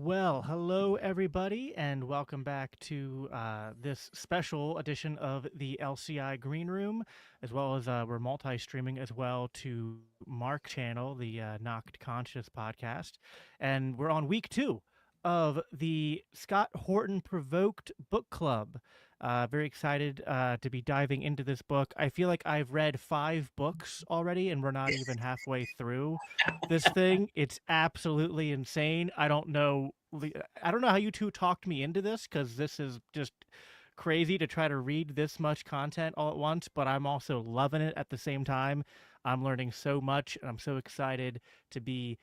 Well, hello everybody, and welcome back to this special edition of the LCI Green Room, as well as we're multi-streaming as well to Mark channel, the Knocked Conscious podcast, and we're on week 2 of the Scott Horton Provoked Book Club. Very excited to be diving into this book. I feel like I've read 5 books already, and we're not even halfway through this thing. It's absolutely insane. I don't know how you two talked me into this, because this is just crazy to try to read this much content all at once, but I'm also loving it at the same time. I'm learning so much, and I'm so excited to be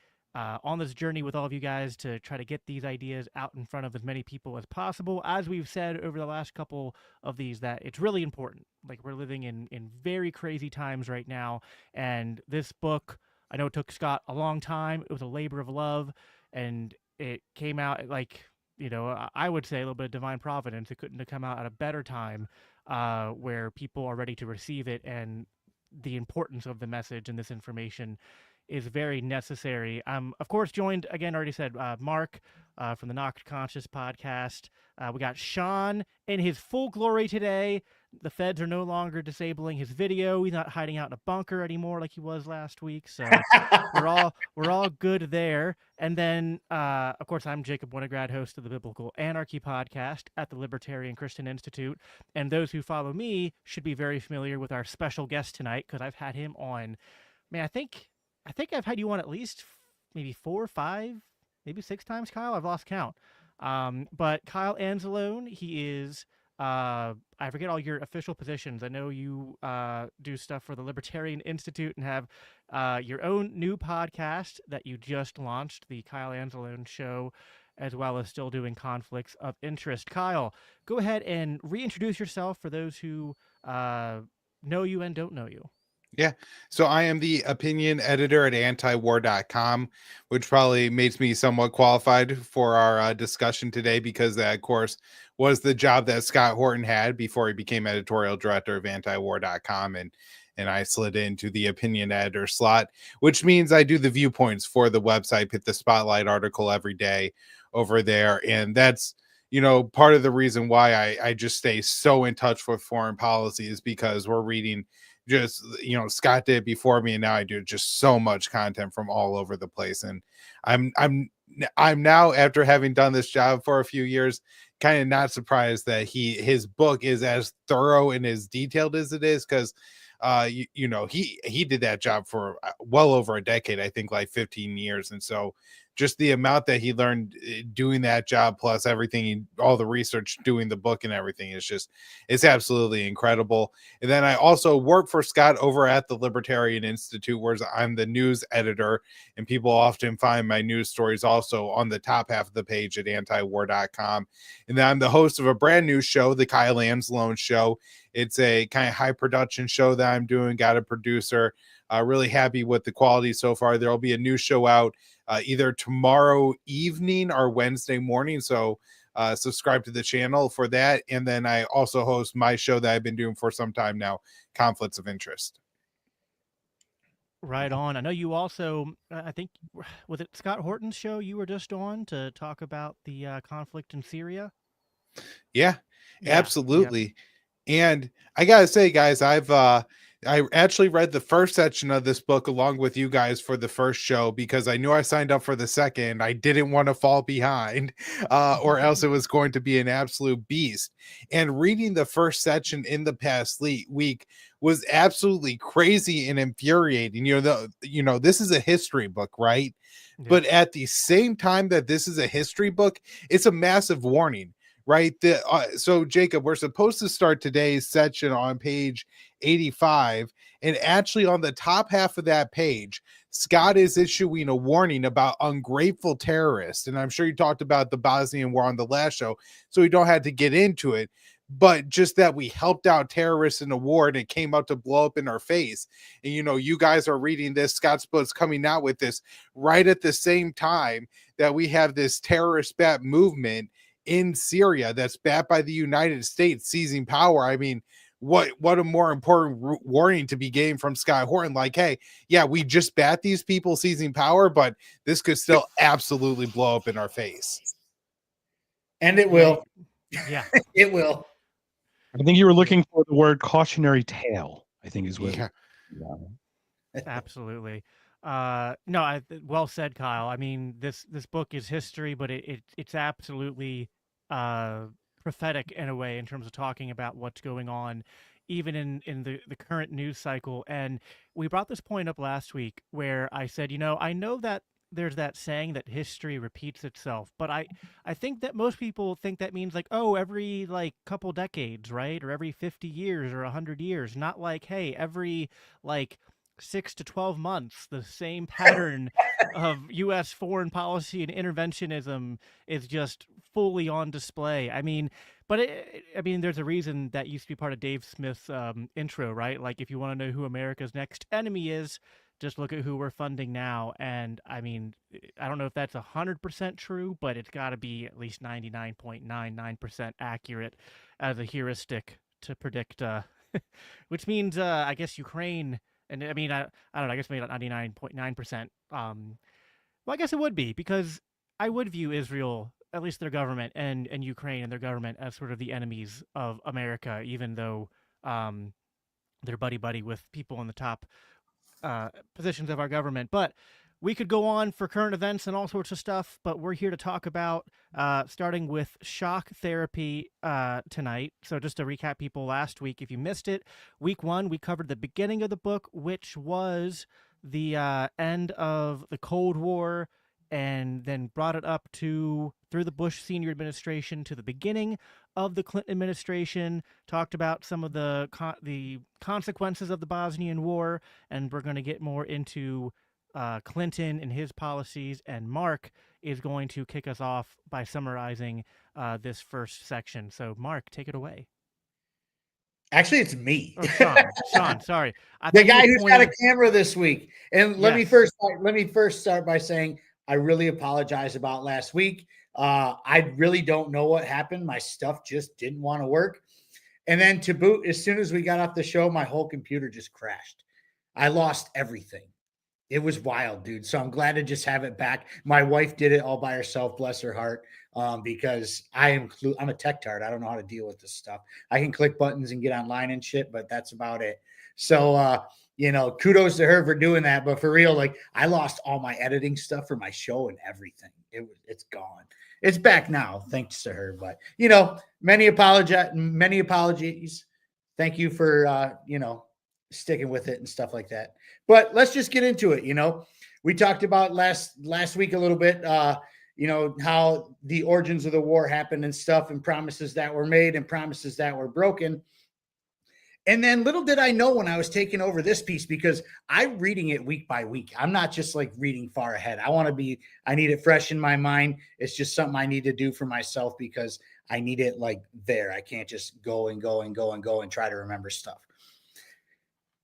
on this journey with all of you guys to try to get these ideas out in front of as many people as possible. As we've said over the last couple of these, that it's really important. Like, we're living in very crazy times right now, and this book, I know it took Scott a long time. It was a labor of love, and it came out like, I would say a little bit of divine providence. It couldn't have come out at a better time, where people are ready to receive it, and the importance of the message and this information is very necessary. I'm, of course, joined again, already said, Mark from the Knocked Conscious podcast. We got Sean in his full glory today. The feds are no longer disabling his video. He's not hiding out in a bunker anymore like he was last week. So we're all good there. And then, of course, I'm Jacob Winograd, host of the Biblical Anarchy podcast at the Libertarian Christian Institute. And those who follow me should be very familiar with our special guest tonight, because I've had him on. Man, I think I've had you on at least maybe 4 or 5, maybe 6 times, Kyle. I've lost count. But Kyle Anzalone, he is, I forget all your official positions. I know you do stuff for the Libertarian Institute and have your own new podcast that you just launched, the Kyle Anzalone Show, as well as still doing Conflicts of Interest. Kyle, go ahead and reintroduce yourself for those who know you and don't know you. Yeah. So I am the opinion editor at antiwar.com, which probably makes me somewhat qualified for our discussion today, because that, of course, was the job that Scott Horton had before he became editorial director of antiwar.com. And I slid into the opinion editor slot, which means I do the viewpoints for the website, hit the spotlight article every day over there. And that's, part of the reason why I just stay so in touch with foreign policy is because we're reading just, Scott did before me, and now I do just so much content from all over the place. And I'm now, after having done this job for a few years, kind of not surprised that his book is as thorough and as detailed as it is, because he did that job for well over a decade, I think like 15 years. And so just the amount that he learned doing that job, plus everything, all the research, doing the book and everything, it's absolutely incredible. And then I also work for Scott over at the Libertarian Institute, where I'm the news editor, and people often find my news stories also on the top half of the page at antiwar.com. And then I'm the host of a brand new show, the Kyle Anzalone Show. It's a kind of high production show that I'm doing, got a producer, really happy with the quality so far. There'll be a new show out either tomorrow evening or Wednesday morning. So subscribe to the channel for that. And then I also host my show that I've been doing for some time now, Conflicts of Interest. Right on. I know you also, I think, was it Scott Horton's show you were just on to talk about the conflict in Syria? Yeah, Yeah. absolutely. And I gotta say, guys, I actually read the first section of this book along with you guys for the first show, because I knew I signed up for the second. I didn't want to fall behind, or else it was going to be an absolute beast. And reading the first section in the past week was absolutely crazy and infuriating. This is a history book, right? Yeah. But at the same time that this is a history book, it's a massive warning. Right. So, Jacob, we're supposed to start today's section on page 85. And actually, on the top half of that page, Scott is issuing a warning about ungrateful terrorists. And I'm sure you talked about the Bosnian war on the last show, so we don't have to get into it. But just that we helped out terrorists in a war and it came out to blow up in our face. And, you guys are reading this. Scott's book's coming out with this right at the same time that we have this terrorist bat movement in Syria that's backed by the United States seizing power. I mean, what a more important warning to be getting from Scott Horton. Like, hey, yeah, we just bat these people seizing power, but this could still absolutely blow up in our face. And it Yeah, will. yeah. It will. I think you were looking for the word cautionary tale, I think is what. Yeah. Absolutely. No, well said, Kyle. I mean, this book is history, but it's absolutely prophetic in a way in terms of talking about what's going on, even in the current news cycle. And we brought this point up last week where I said, I know that there's that saying that history repeats itself, but I think that most people think that means like, oh, every like couple decades, right? Or every 50 years or 100 years, not like, hey, every like 6 to 12 months, the same pattern of U.S. foreign policy and interventionism is just fully on display. I mean, but there's a reason that used to be part of Dave Smith's intro, right? Like, if you want to know who America's next enemy is, just look at who we're funding now. And I mean, I don't know if that's 100% true, but it's got to be at least 99.99% accurate as a heuristic to predict, which means, I guess, Ukraine. And I mean, I don't know, I guess maybe 99.9%. Well, I guess it would be, because I would view Israel, at least their government, and Ukraine and their government as sort of the enemies of America, even though they're buddy-buddy with people in the top positions of our government. But we could go on for current events and all sorts of stuff, but we're here to talk about starting with shock therapy tonight. So just to recap people last week, if you missed it, week 1, we covered the beginning of the book, which was the end of the Cold War, and then brought it up through the Bush senior administration to the beginning of the Clinton administration, talked about some of the consequences of the Bosnian War, and we're going to get more into Clinton and his policies, and Mark is going to kick us off by summarizing this first section. So, Mark, take it away. Actually, it's me. Oh, Sean, sorry. The guy who's got a camera this week. And let me Yes. first start by saying I really apologize about last week. I really don't know what happened. My stuff just didn't want to work. And then to boot, as soon as we got off the show, my whole computer just crashed. I lost everything. It was wild, dude. So I'm glad to just have it back. My wife did it all by herself, bless her heart, because I'm a tech tard. I don't know how to deal with this stuff. I can click buttons and get online and shit, but that's about it. So, kudos to her for doing that. But for real, like, I lost all my editing stuff for my show and everything. It's gone. It's back now, thanks to her. But many apologies. Thank you for sticking with it and stuff like that. But let's just get into it. We talked about last week a little bit, how the origins of the war happened and stuff, and promises that were made and promises that were broken. And then little did I know when I was taking over this piece, because I'm reading it week by week. I'm not just like reading far ahead. I need it fresh in my mind. It's just something I need to do for myself, because I need it like there. I can't just go and try to remember stuff.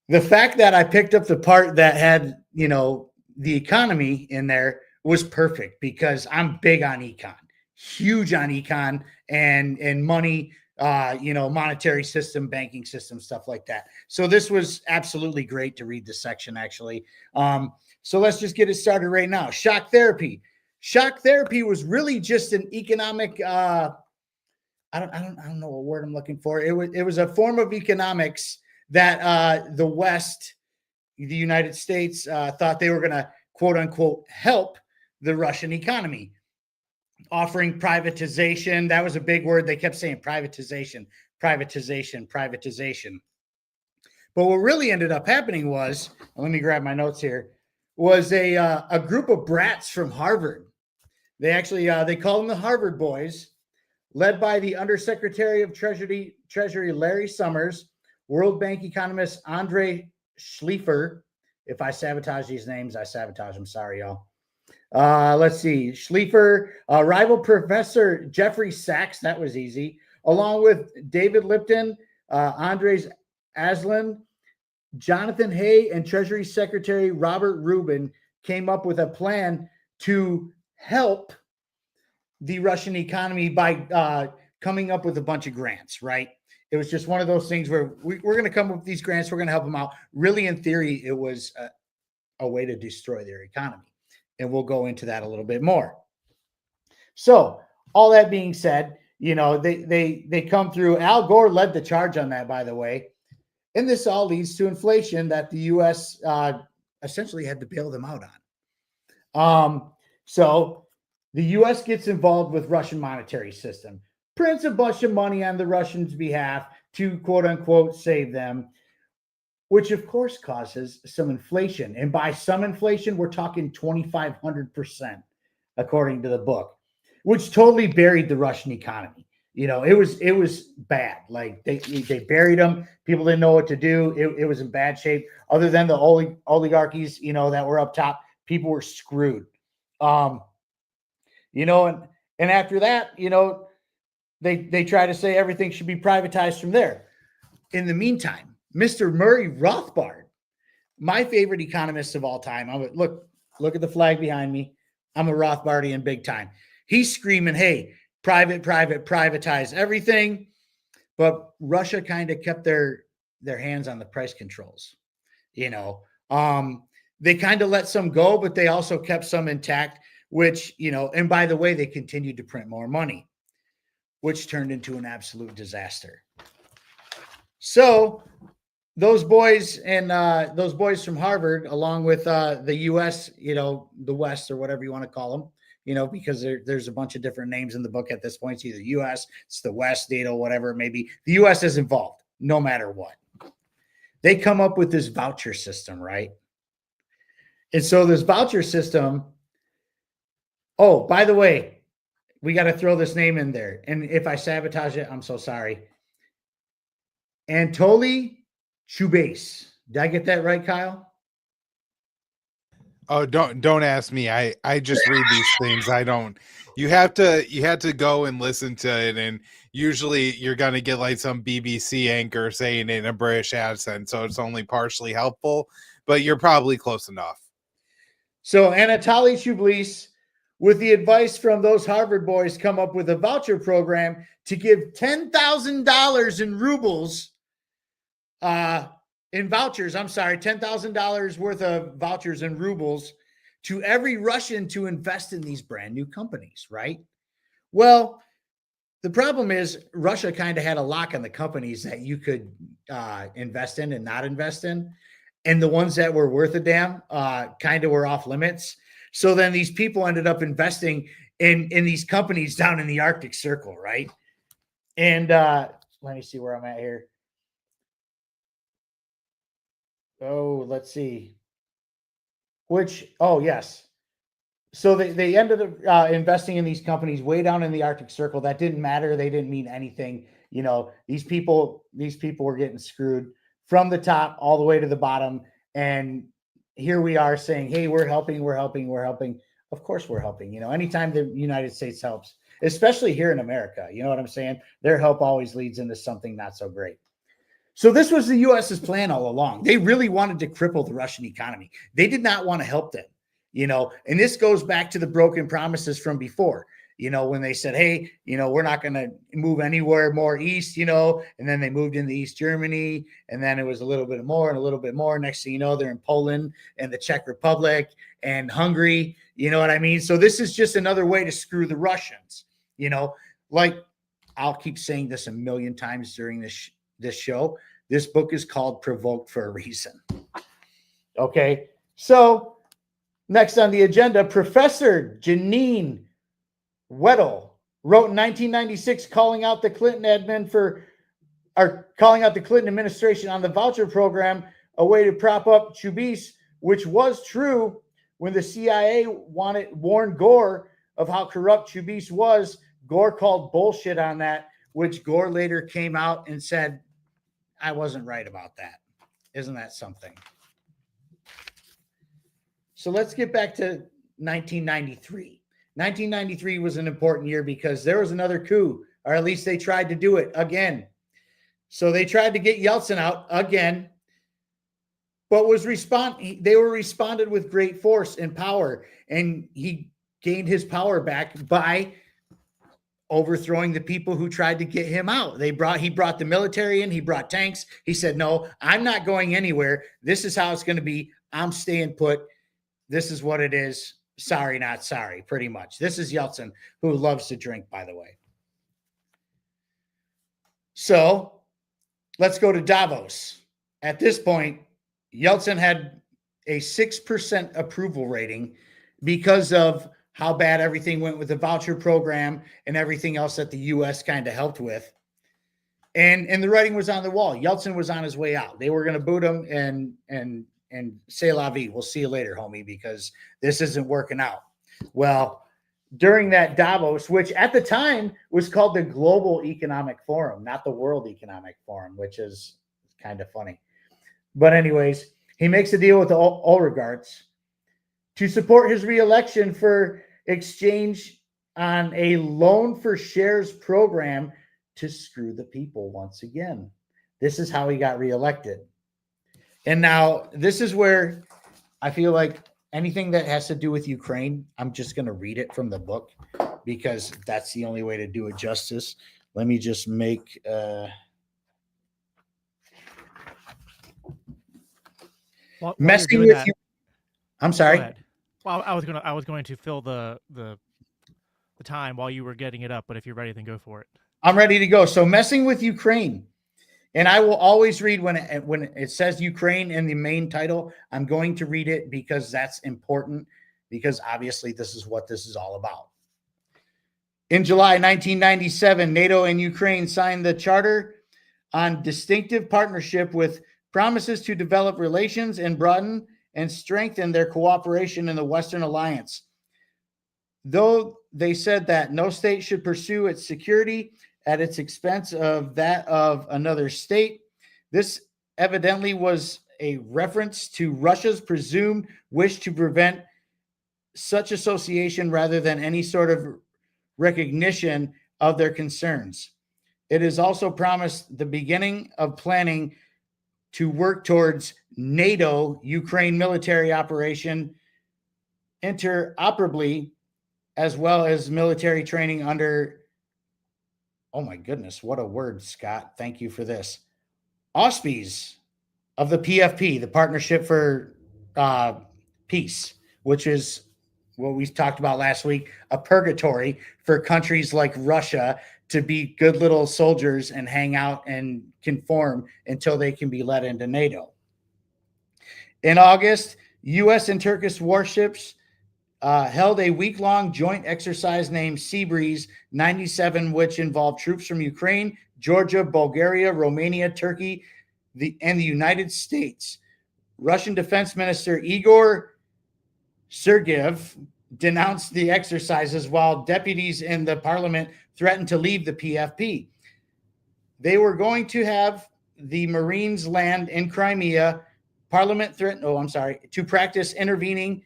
The fact that I picked up the part that had, the economy in there was perfect, because I'm big on econ, huge on econ and money, monetary system, banking system, stuff like that. So this was absolutely great to read this section, actually. So let's just get it started right now. Shock therapy. Shock therapy was really just an economic, I don't know what word I'm looking for. It was a form of economics that the West, the United States, thought they were going to, quote unquote, help the Russian economy, offering privatization. That was a big word. They kept saying privatization. But what really ended up happening was, let me grab my notes here, was a group of brats from Harvard. They actually, they call them the Harvard Boys, led by the Undersecretary of Treasury Larry Summers, World Bank economist Andre Schleifer. If I sabotage these names, I sabotage them. Sorry, y'all. Let's see. Schleifer, rival professor Jeffrey Sachs. That was easy. Along with David Lipton, Andres Aslan, Jonathan Hay, and Treasury Secretary Robert Rubin came up with a plan to help the Russian economy by coming up with a bunch of grants, right? It was just one of those things where we're going to come up with these grants. We're going to help them out. Really, in theory, it was a way to destroy their economy. And we'll go into that a little bit more. So all that being said, they come through. Al Gore led the charge on that, by the way. And this all leads to inflation that the U.S. Essentially had to bail them out on. So the U.S. gets involved with Russian monetary system, prints a bunch of money on the Russians' behalf to, quote unquote, save them, which of course causes some inflation. And by some inflation, we're talking 2,500%, according to the book, which totally buried the Russian economy. It was bad. Like they buried them. People didn't know what to do. It was in bad shape. Other than the oligarchies, that were up top, people were screwed. And after that, they try to say everything should be privatized from there. In the meantime, Mr. Murray Rothbard, my favorite economist of all time. Look at the flag behind me. I'm a Rothbardian big time. He's screaming, hey, privatize everything. But Russia kind of kept their hands on the price controls. They kind of let some go, but they also kept some intact, which, and by the way, they continued to print more money, which turned into an absolute disaster. So those boys from Harvard, along with the U.S., the West, or whatever you want to call them, because there's a bunch of different names in the book at this point. It's either U.S., it's the West, whatever it may be. The U.S. is involved no matter what. They come up with this voucher system, right? And so this voucher system, oh, by the way, we got to throw this name in there. And if I sabotage it, I'm so sorry. Anatoly Chubais. Did I get that right, Kyle? Oh, don't ask me. I just read these things. I don't. You have to go and listen to it, and usually you're gonna get like some BBC anchor saying it in a British accent, so it's only partially helpful. But you're probably close enough. So Anatoly Chubais, with the advice from those Harvard boys, come up with a voucher program to give $10,000 in rubles. In vouchers, $10,000 worth of vouchers in rubles to every Russian to invest in these brand new companies, right? Well, the problem is Russia kind of had a lock on the companies that you could invest in and not invest in. And the ones that were worth a damn kind of were off limits. So then these people ended up investing in these companies down in the Arctic Circle, right? And let me see where I'm at here. Oh, let's see. Yes. So they ended up investing in these companies way down in the Arctic Circle. That didn't matter. They didn't mean anything. These people were getting screwed from the top all the way to the bottom. And here we are saying, hey, we're helping. Of course we're helping. Anytime the United States helps, especially here in America, you know what I'm saying? Their help always leads into something not so great. So this was the U.S.'s plan all along. They really wanted to cripple the Russian economy. They did not want to help them, and this goes back to the broken promises from before, when they said, hey, we're not going to move anywhere more east, and then they moved into East Germany, and then it was a little bit more and a little bit more. Next thing you know, they're in Poland and the Czech Republic and Hungary. You know what I mean? So this is just another way to screw the Russians, like I'll keep saying this a million times during this show. This book is called Provoked for a reason. Okay. So next on the agenda, Professor Janine Weddle wrote in 1996 calling out the Clinton administration on the voucher program, a way to prop up Chubais, which was true when the CIA warned Gore of how corrupt Chubais was. Gore called bullshit on that, which Gore later came out and said, I wasn't right about that. Isn't that something? So let's get back to 1993. 1993 was an important year because there was another coup, or at least they tried to do it again. So they tried to get Yeltsin out again, but they were responded with great force and power, and he gained his power back by overthrowing the people who tried to get him out. He brought the military in, he brought tanks. He said, "No, I'm not going anywhere. This is how it's going to be. I'm staying put. This is what it is. Sorry, not sorry," pretty much. This is Yeltsin, who loves to drink, by the way. So let's go to Davos. At this point, Yeltsin had a 6% approval rating because of how bad everything went with the voucher program and everything else that the U.S. kind of helped with. And the writing was on the wall. Yeltsin was on his way out. They were going to boot him and say la vie. We'll see you later, homie, because this isn't working out. Well, during that Davos, which at the time was called the Global Economic Forum, not the World Economic Forum, which is kind of funny. But anyways, he makes a deal with the oligarchs to support his reelection for exchange on a loan for shares program to screw the people once again. This is how he got reelected. And now this is where I feel like anything that has to do with Ukraine, I'm just going to read it from the book because that's the only way to do it justice. Let me just make messing with that, you. I'm sorry. Well, I was going to fill the time while you were getting it up, but if you're ready, then go for it. I'm ready to go. So messing with Ukraine. And I will always read when it says Ukraine in the main title. I'm going to read it because that's important, because obviously this is what this is all about. In July 1997, NATO and Ukraine signed the Charter on Distinctive Partnership with promises to develop relations and broaden and strengthen their cooperation in the Western Alliance. Though they said that no state should pursue its security at its expense of that of another state, this evidently was a reference to Russia's presumed wish to prevent such association rather than any sort of recognition of their concerns. It is also promised the beginning of planning to work towards NATO Ukraine military operation interoperably, as well as military training under, oh my goodness, what a word, Scott. Thank you for this. Auspices of the PFP, the Partnership for Peace, which is what we talked about last week, a purgatory for countries like Russia to be good little soldiers and hang out and conform until they can be let into NATO. In August, U.S. and Turkish warships held a week-long joint exercise named Seabreeze 97, which involved troops from Ukraine, Georgia, Bulgaria, Romania, Turkey, and the United States. Russian Defense Minister Igor Sergeyev denounced the exercises while deputies in the parliament threatened to leave the PFP. They were going to have the Marines land in Crimea. Parliament threatened, to practice intervening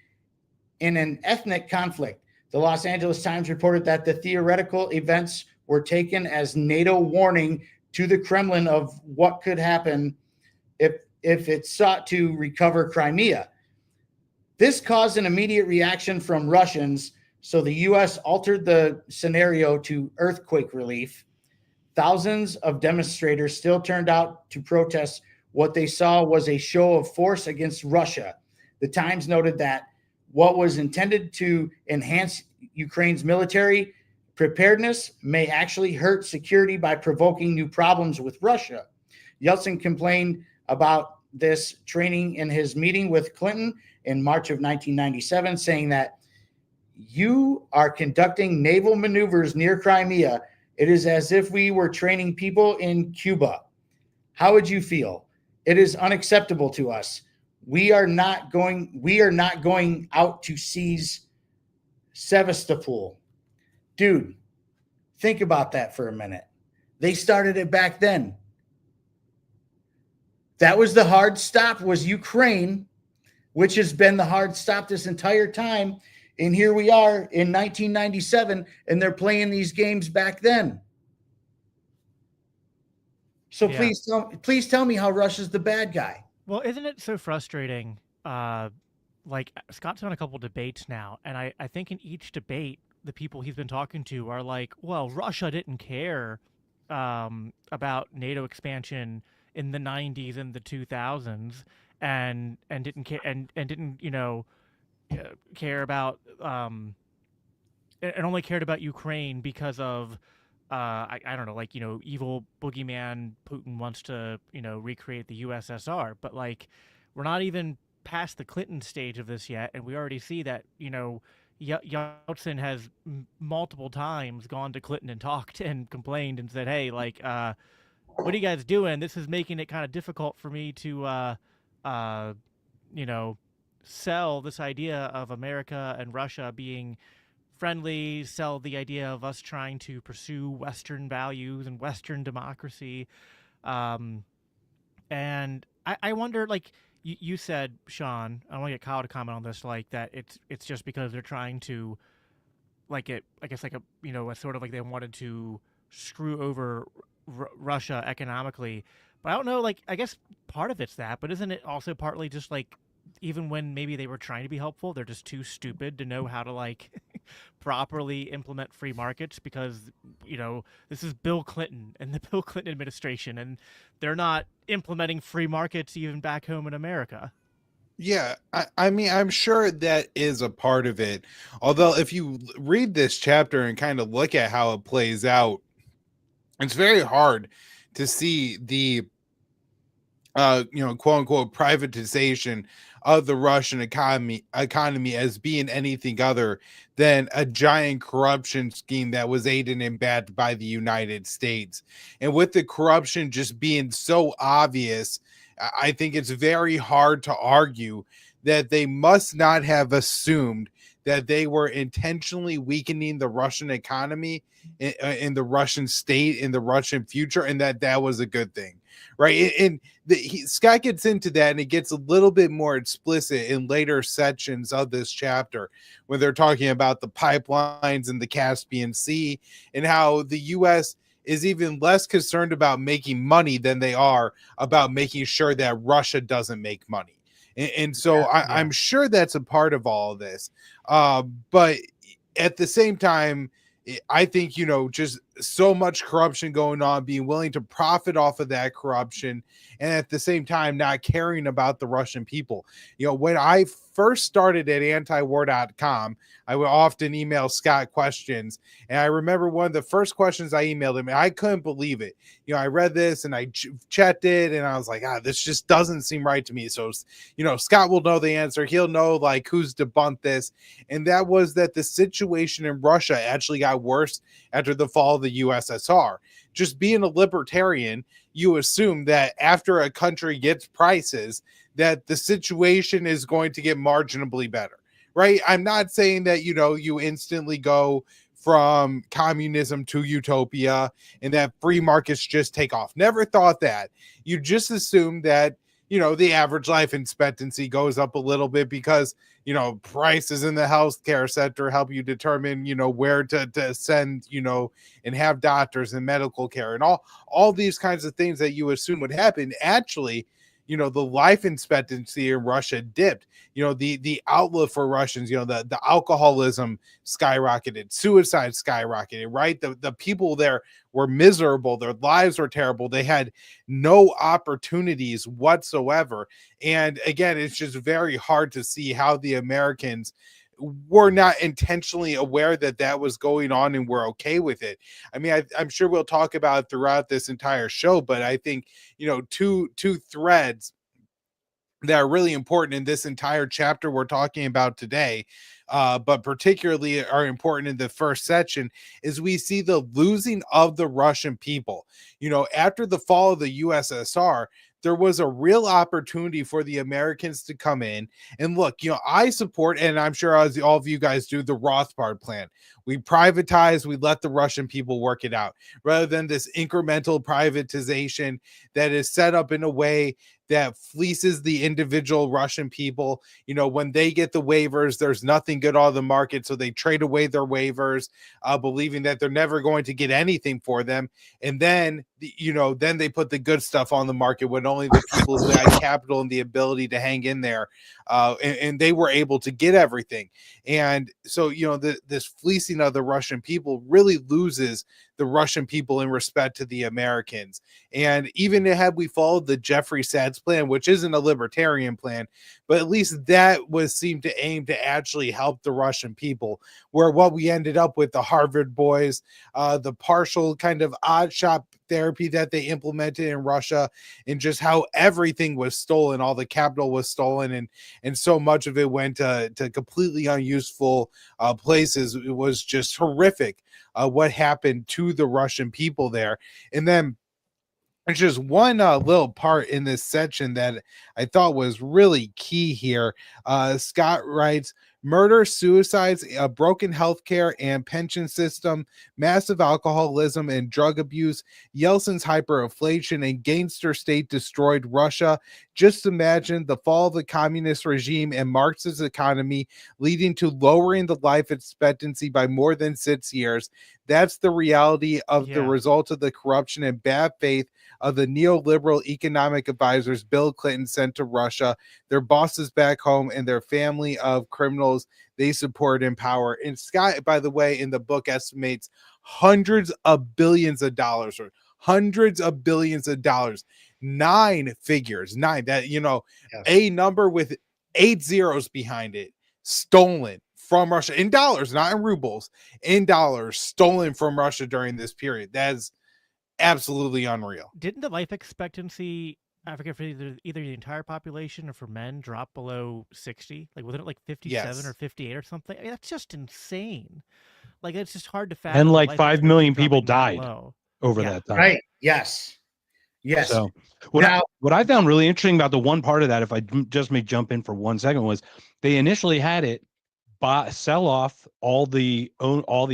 in an ethnic conflict. The Los Angeles Times reported that the theoretical events were taken as NATO warning to the Kremlin of what could happen if it sought to recover Crimea. This caused an immediate reaction from Russians, so the U.S. altered the scenario to earthquake relief. Thousands of demonstrators still turned out to protest what they saw was a show of force against Russia. The Times noted that what was intended to enhance Ukraine's military preparedness may actually hurt security by provoking new problems with Russia. Yeltsin complained about this training in his meeting with Clinton in March of 1997, saying that you are conducting naval maneuvers near Crimea. It is as if we were training people in Cuba. How would you feel? It is unacceptable to us. We are not going out to seize Sevastopol. Dude, think about that for a minute. They started it back then. That was the hard stop, was Ukraine, which has been the hard stop this entire time. And here we are in 1997, and they're playing these games back then. So yeah. Please tell me how Russia's the bad guy. Well, isn't it so frustrating? Like Scott's on a couple debates now, and I think in each debate, the people he's been talking to are like, well, Russia didn't care about NATO expansion in the 90s and the 2000s, and didn't care and didn't care about and only cared about Ukraine because of I don't know, like, evil boogeyman Putin wants to, recreate the USSR. But like, we're not even past the Clinton stage of this yet, and we already see that, Yeltsin has multiple times gone to Clinton and talked and complained and said, hey, like, what are you guys doing? This is making it kind of difficult for me to, uh, you know, sell this idea of America and Russia being friendly, sell the idea of us trying to pursue Western values and Western democracy. Um, and I wonder, like you said, Sean, I want to get Kyle to comment on this, like that it's just because they're trying to, like it, I guess, like a sort of like they wanted to screw over Russia economically. But I don't know, like I guess part of it's that, but isn't it also partly just like even when maybe they were trying to be helpful, they're just too stupid to know how to like properly implement free markets because this is Bill Clinton and the Bill Clinton administration, and they're not implementing free markets even back home in America. Yeah, I mean, I'm sure that is a part of it. Although, if you read this chapter and kind of look at how it plays out, it's very hard to see the quote unquote privatization of the Russian economy as being anything other than a giant corruption scheme that was aided and abetted by the United States. And with the corruption just being so obvious, I think it's very hard to argue that they must not have assumed that they were intentionally weakening the Russian economy in the Russian state, in the Russian future, and that was a good thing, right? And Scott gets into that, and it gets a little bit more explicit in later sections of this chapter when they're talking about the pipelines in the Caspian Sea and how the U.S. is even less concerned about making money than they are about making sure that Russia doesn't make money. And so I'm sure that's a part of all of this. But at the same time, I think, just so much corruption going on, being willing to profit off of that corruption, and at the same time, not caring about the Russian people. When I first started at antiwar.com, I would often email Scott questions. And I remember one of the first questions I emailed him, and I couldn't believe it. I read this and I checked it, and I was like, this just doesn't seem right to me. So, Scott will know the answer. He'll know like who's debunked this. And that was that the situation in Russia actually got worse after the fall of the USSR. Just being a libertarian, you assume that after a country gets prices, that the situation is going to get marginally better, right? I'm not saying that, you instantly go from communism to utopia and that free markets just take off. Never thought that. You just assume that, the average life expectancy goes up a little bit because, prices in the healthcare sector help you determine, where to send, and have doctors and medical care and all these kinds of things that you assume would happen. Actually, the life expectancy in Russia dipped. The outlook for Russians, the alcoholism skyrocketed, suicide skyrocketed, right? The people there were miserable. Their lives were terrible. They had no opportunities whatsoever. And again, it's just very hard to see how the Americans were not intentionally aware that was going on and we're okay with it. I mean, I'm sure we'll talk about it throughout this entire show, but I think, two threads that are really important in this entire chapter we're talking about today, but particularly are important in the first section, is we see the losing of the Russian people. After the fall of the USSR, there was a real opportunity for the Americans to come in and look, I support, and I'm sure as all of you guys do, the Rothbard plan. We privatize, we let the Russian people work it out rather than this incremental privatization that is set up in a way that fleeces the individual Russian people. When they get the waivers, there's nothing good on the market. So they trade away their waivers, believing that they're never going to get anything for them. And then, then they put the good stuff on the market when only the people who had capital and the ability to hang in there, and they were able to get everything. And so, this fleecing thinking of the Russian people really loses the Russian people in respect to the Americans. And even had we followed the Jeffrey Sachs plan, which isn't a libertarian plan, but at least that was seemed to aim to actually help the Russian people, where what we ended up with the Harvard boys, the partial kind of odd shop therapy that they implemented in Russia, and just how everything was stolen, all the capital was stolen, and so much of it went to completely unuseful places. It was just horrific what happened to the Russian people there. And then there's just one little part in this section that I thought was really key here. Scott writes, murder, suicides, a broken healthcare and pension system, massive alcoholism and drug abuse, Yeltsin's hyperinflation and gangster state destroyed Russia. Just imagine the fall of the communist regime and Marxist economy, leading to lowering the life expectancy by more than 6 years. That's the reality of the result of the corruption and bad faith of the neoliberal economic advisors Bill Clinton sent to Russia, their bosses back home, and their family of criminals they support in power. And Scott, by the way, in the book estimates hundreds of billions of dollars, or hundreds of billions of dollars, 9 figures, 9, that, a number with 8 zeros behind it, stolen from Russia in dollars, not in rubles, in dollars, stolen from Russia during this period. That's absolutely unreal. Didn't the life expectancy, I forget, for either the entire population or for men, drop below 60? Like, wasn't it like 57 or 58 or something? I mean, that's just insane. Like, it's just hard to fathom. And like 5 million people died over that time. Right. Yes. So what I found really interesting about the one part of that, if I just may jump in for 1 second, was they initially had it sell off all the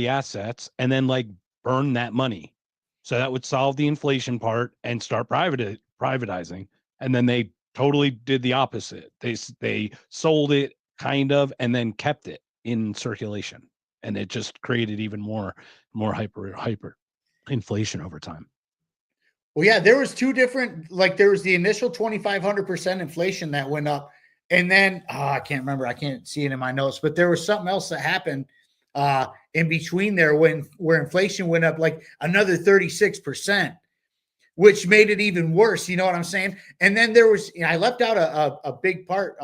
assets and then like burn that money. So that would solve the inflation part and start privatizing. And then they totally did the opposite. They sold it kind of and then kept it in circulation. And it just created even more hyper inflation over time. Well, yeah, there was 2 different, like there was the initial 2,500% inflation that went up. And then I can't remember. I can't see it in my notes, but there was something else that happened in between there where inflation went up like another 36%, which made it even worse. You know what I'm saying? And then there was, I left out a big part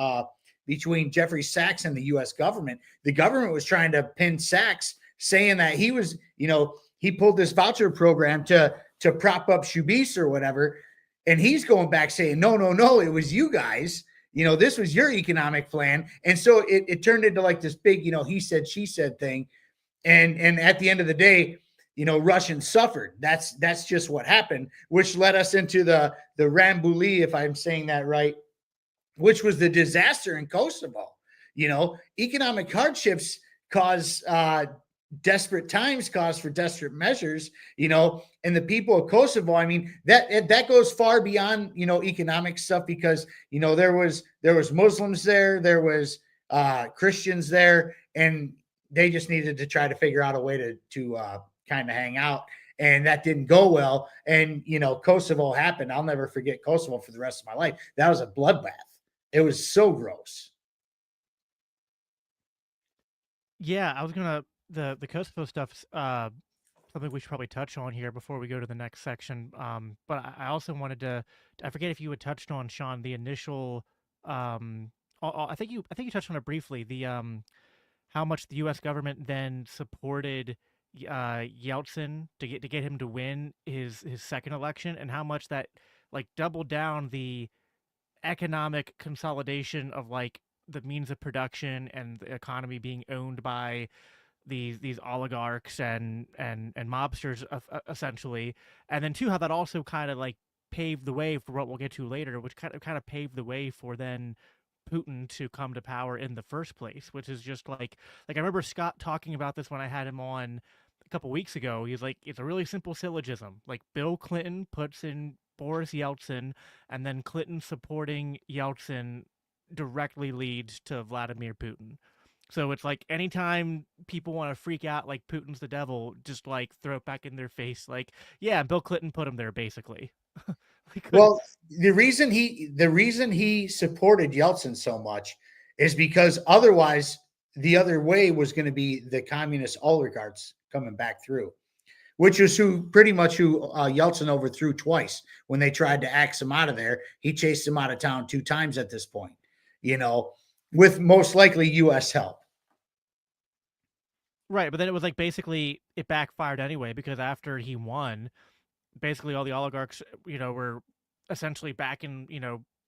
between Jeffrey Sachs and the U.S. government. The government was trying to pin Sachs, saying that he was, he pulled this voucher program to prop up Shubis or whatever. And he's going back saying, no, it was you guys. This was your economic plan. And so it turned into like this big, he said, she said thing. And at the end of the day, Russians suffered. That's just what happened, which led us into the Rambouillet, if I'm saying that right, which was the disaster in Kosovo. Economic hardships cause desperate times, cause for desperate measures, and the people of Kosovo, I mean, that goes far beyond, economic stuff, because, there was Muslims there was Christians there, and they just needed to try to figure out a way to kind of hang out. And that didn't go well. And, Kosovo happened. I'll never forget Kosovo for the rest of my life. That was a bloodbath. It was so gross. Yeah, I was going to, the Kosovo stuff's something we should probably touch on here before we go to the next section. But I also wanted to, I forget if you had touched on, Sean, the initial, I think you touched on it briefly, the how much the U.S. government then supported Yeltsin to get him to win his second election, and how much that like doubled down the economic consolidation of like the means of production and the economy being owned by these oligarchs and mobsters essentially. And then 2, how that also kind of like paved the way for what we'll get to later, which kind of paved the way for then Putin to come to power in the first place, which is just like I remember Scott talking about this when I had him on a couple weeks ago. He's like, it's a really simple syllogism. Like, Bill Clinton puts in Boris Yeltsin, and then Clinton supporting Yeltsin directly leads to Vladimir Putin. So it's like anytime people want to freak out like Putin's the devil, just like throw it back in their face. Like, yeah, Bill Clinton put him there basically. Well, the reason he supported Yeltsin so much is because otherwise the other way was going to be the communist oligarchs coming back through, which is who Yeltsin overthrew twice when they tried to axe him out of there. He chased him out of town 2 times at this point, with most likely U.S. help. Right, but then it was like basically it backfired anyway, because after he won, basically all the oligarchs, were essentially back in,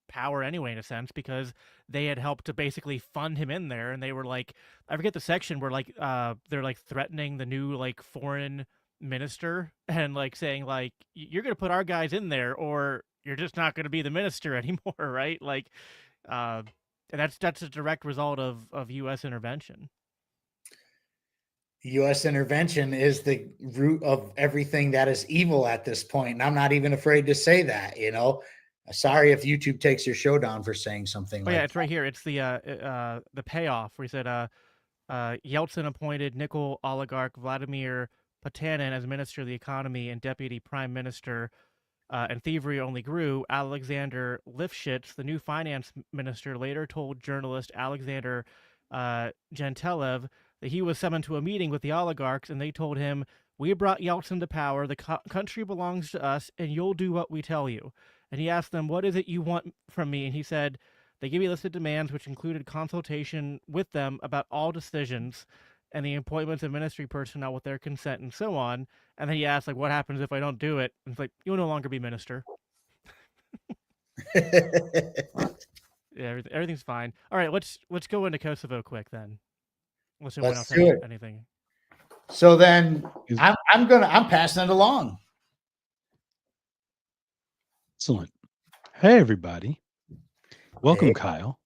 power anyway, in a sense, because they had helped to basically fund him in there. And they were like, I forget the section where like they're like threatening the new like foreign minister and like saying like, you're gonna put our guys in there or you're just not gonna be the minister anymore, right? Like and that's a direct result of US intervention. U.S. intervention is the root of everything that is evil at this point. And I'm not even afraid to say that, Sorry if YouTube takes your show down for saying something like yeah, it's that. right here. It's the payoff where he said Yeltsin appointed nickel oligarch Vladimir Potanin as Minister of the Economy and Deputy Prime Minister, and thievery only grew. Alexander Lifshitz, the new finance minister, later told journalist Alexander Gentelev that he was summoned to a meeting with the oligarchs, and they told him, "We brought Yeltsin to power. The country belongs to us, and you'll do what we tell you." And he asked them, "What is it you want from me?" And he said, they gave me a list of demands, which included consultation with them about all decisions and the appointments of ministry personnel with their consent and so on. And then he asked, like, what happens if I don't do it? And it's like, you'll no longer be minister. Yeah, everything's fine. All right, let's go into Kosovo quick then. Unless anyone else has anything. So then I'm passing it along. Excellent. Hey, everybody. Welcome, Hey. Kyle.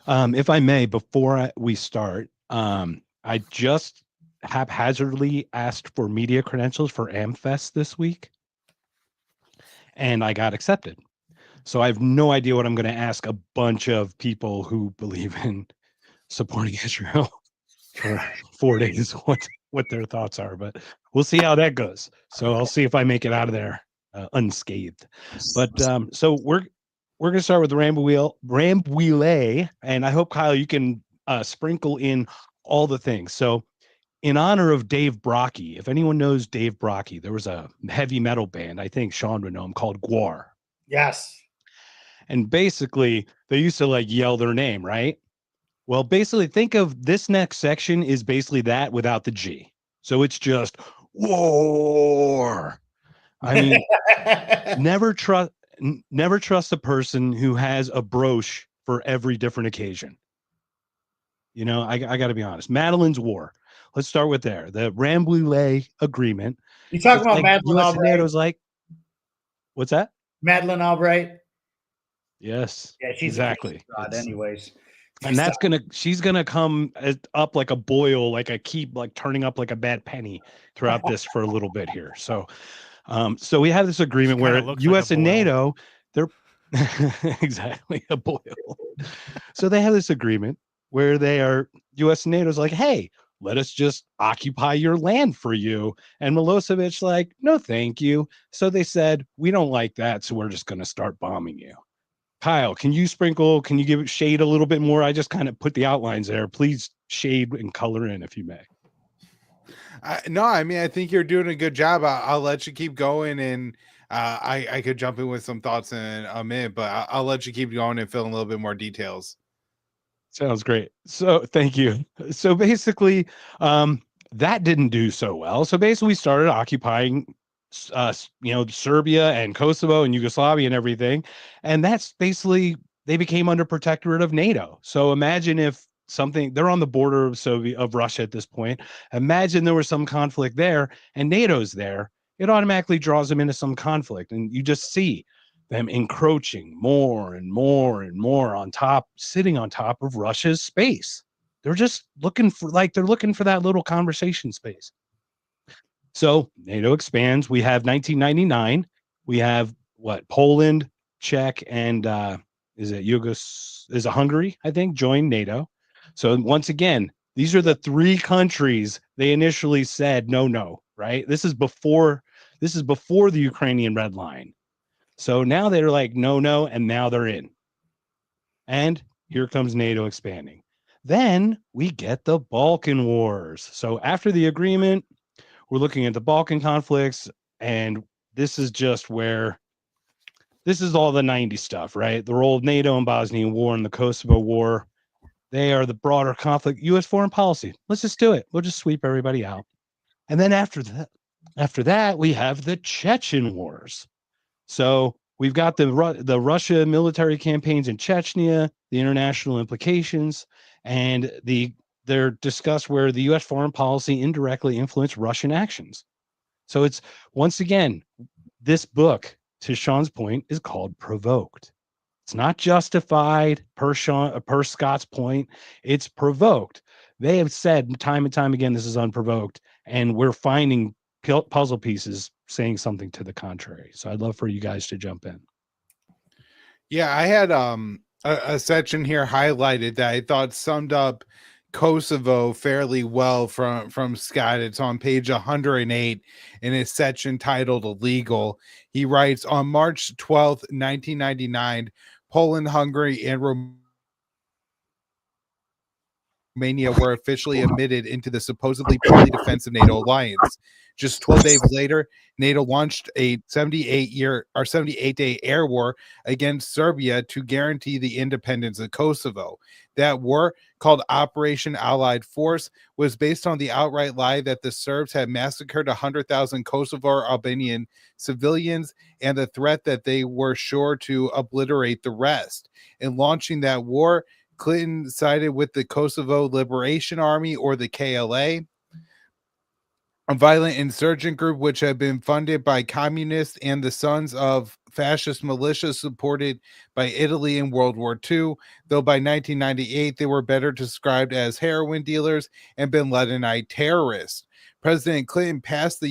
If I may, before we start, I just haphazardly asked for media credentials for AmFest this week, and I got accepted. So I have no idea what I'm going to ask a bunch of people who believe in supporting Israel for 4 days, what their thoughts are, but we'll see how that goes. So I'll see if I make it out of there unscathed. But so we're going to start with Rambouillet, and I hope, Kyle, you can sprinkle in all the things. So in honor of Dave Brocky, if anyone knows Dave Brocky, there was a heavy metal band, I think Sean would know him, called Gwar. Yes. And basically, they used to like yell their name, right? Well, basically, think of this next section is basically that without the G. So it's just war. I mean, never trust a person who has a brooch for every different occasion. I got to be honest. Madeline's War. Let's start with there. The Rambouillet Agreement. You talking about like Madeleine US Albright? NATO's like, what's that? Madeleine Albright. Yes. Yeah, she's exactly. Anyways. And she's gonna come up like a boil, like a keep, like turning up like a bad penny throughout this for a little bit here. So, so we have this agreement where U.S. and NATO, they're exactly a boil. So they have this agreement where U.S. and NATO's like, hey, let us just occupy your land for you. And Milosevic like, no, thank you. So they said, we don't like that, so we're just gonna start bombing you. Kyle, can you give it shade a little bit more? I just kind of put the outlines there. Please shade and color in if you may. No, I mean, I think you're doing a good job. I'll let you keep going, and I could jump in with some thoughts in a minute, but I'll let you keep going and fill in a little bit more details. Sounds great. So thank you. So basically, that didn't do so well. So basically, we started occupying Serbia and Kosovo and Yugoslavia and everything. And that's basically, they became under protectorate of NATO. So imagine if they're on the border of Russia at this point. Imagine there was some conflict there and NATO's there. It automatically draws them into some conflict. And you just see them encroaching more and more and more sitting on top of Russia's space. They're just looking for that little conversation space. So NATO expands. We have 1999. We have Poland, Czech, and is it Hungary, I think, joined NATO. So once again, these are the 3 countries they initially said no, right? This is before the Ukrainian red line. So now they're like no, and now they're in. And here comes NATO expanding. Then we get the Balkan Wars. So after the agreement, we're looking at the Balkan conflicts, and this is just where this is all the 90s stuff, right? The role of NATO and Bosnian War and the Kosovo War. They are the broader conflict, U.S. foreign policy. Let's just do it. We'll just sweep everybody out. And then after that, we have the Chechen Wars. So we've got the Russia military campaigns in Chechnya, the international implications, and they're discussed where the U.S. foreign policy indirectly influenced Russian actions. So it's once again, this book, to Sean's point, is called Provoked. It's not justified per Scott's point. It's provoked. They have said time and time again, this is unprovoked, and we're finding puzzle pieces saying something to the contrary. So I'd love for you guys to jump in. Yeah, I had a section here highlighted that I thought summed up Kosovo fairly well from Scott. It's on page 108 in his section titled Illegal. He writes, on March 12th, 1999, Poland, Hungary, and Romania were officially admitted into the supposedly purely defensive NATO alliance. Just 12 days later, NATO launched a 78-day air war against Serbia to guarantee the independence of Kosovo. That war, called Operation Allied Force, was based on the outright lie that the Serbs had massacred 100,000 Kosovo Albanian civilians and the threat that they were sure to obliterate the rest. In launching that war, Clinton sided with the Kosovo Liberation Army, or the KLA, a violent insurgent group which had been funded by communists and the sons of fascist militias supported by Italy in World War II, though by 1998 they were better described as heroin dealers and bin Ladenite terrorists. President Clinton bypassed the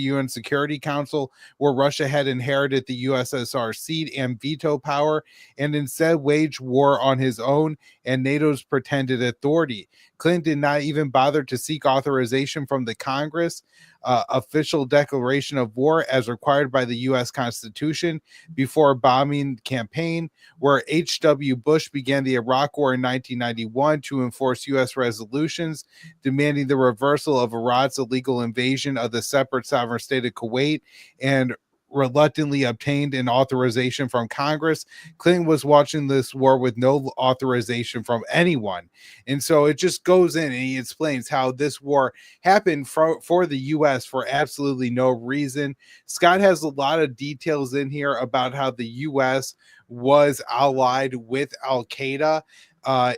UN Security Council, where Russia had inherited the USSR seat and veto power, and instead waged war on his own and NATO's pretended authority. Clinton did not even bother to seek authorization from the Congress, official declaration of war as required by the U.S. Constitution, before bombing campaign, where H.W. Bush began the Iraq War in 1991 to enforce U.S. resolutions demanding the reversal of Iraq's illegal invasion of the separate sovereign state of Kuwait, and reluctantly obtained an authorization from Congress. Clinton was watching this war with no authorization from anyone. And so it just goes in and he explains how this war happened for the U.S. for absolutely no reason. Scott has a lot of details in here about how the U.S. was allied with Al-Qaeda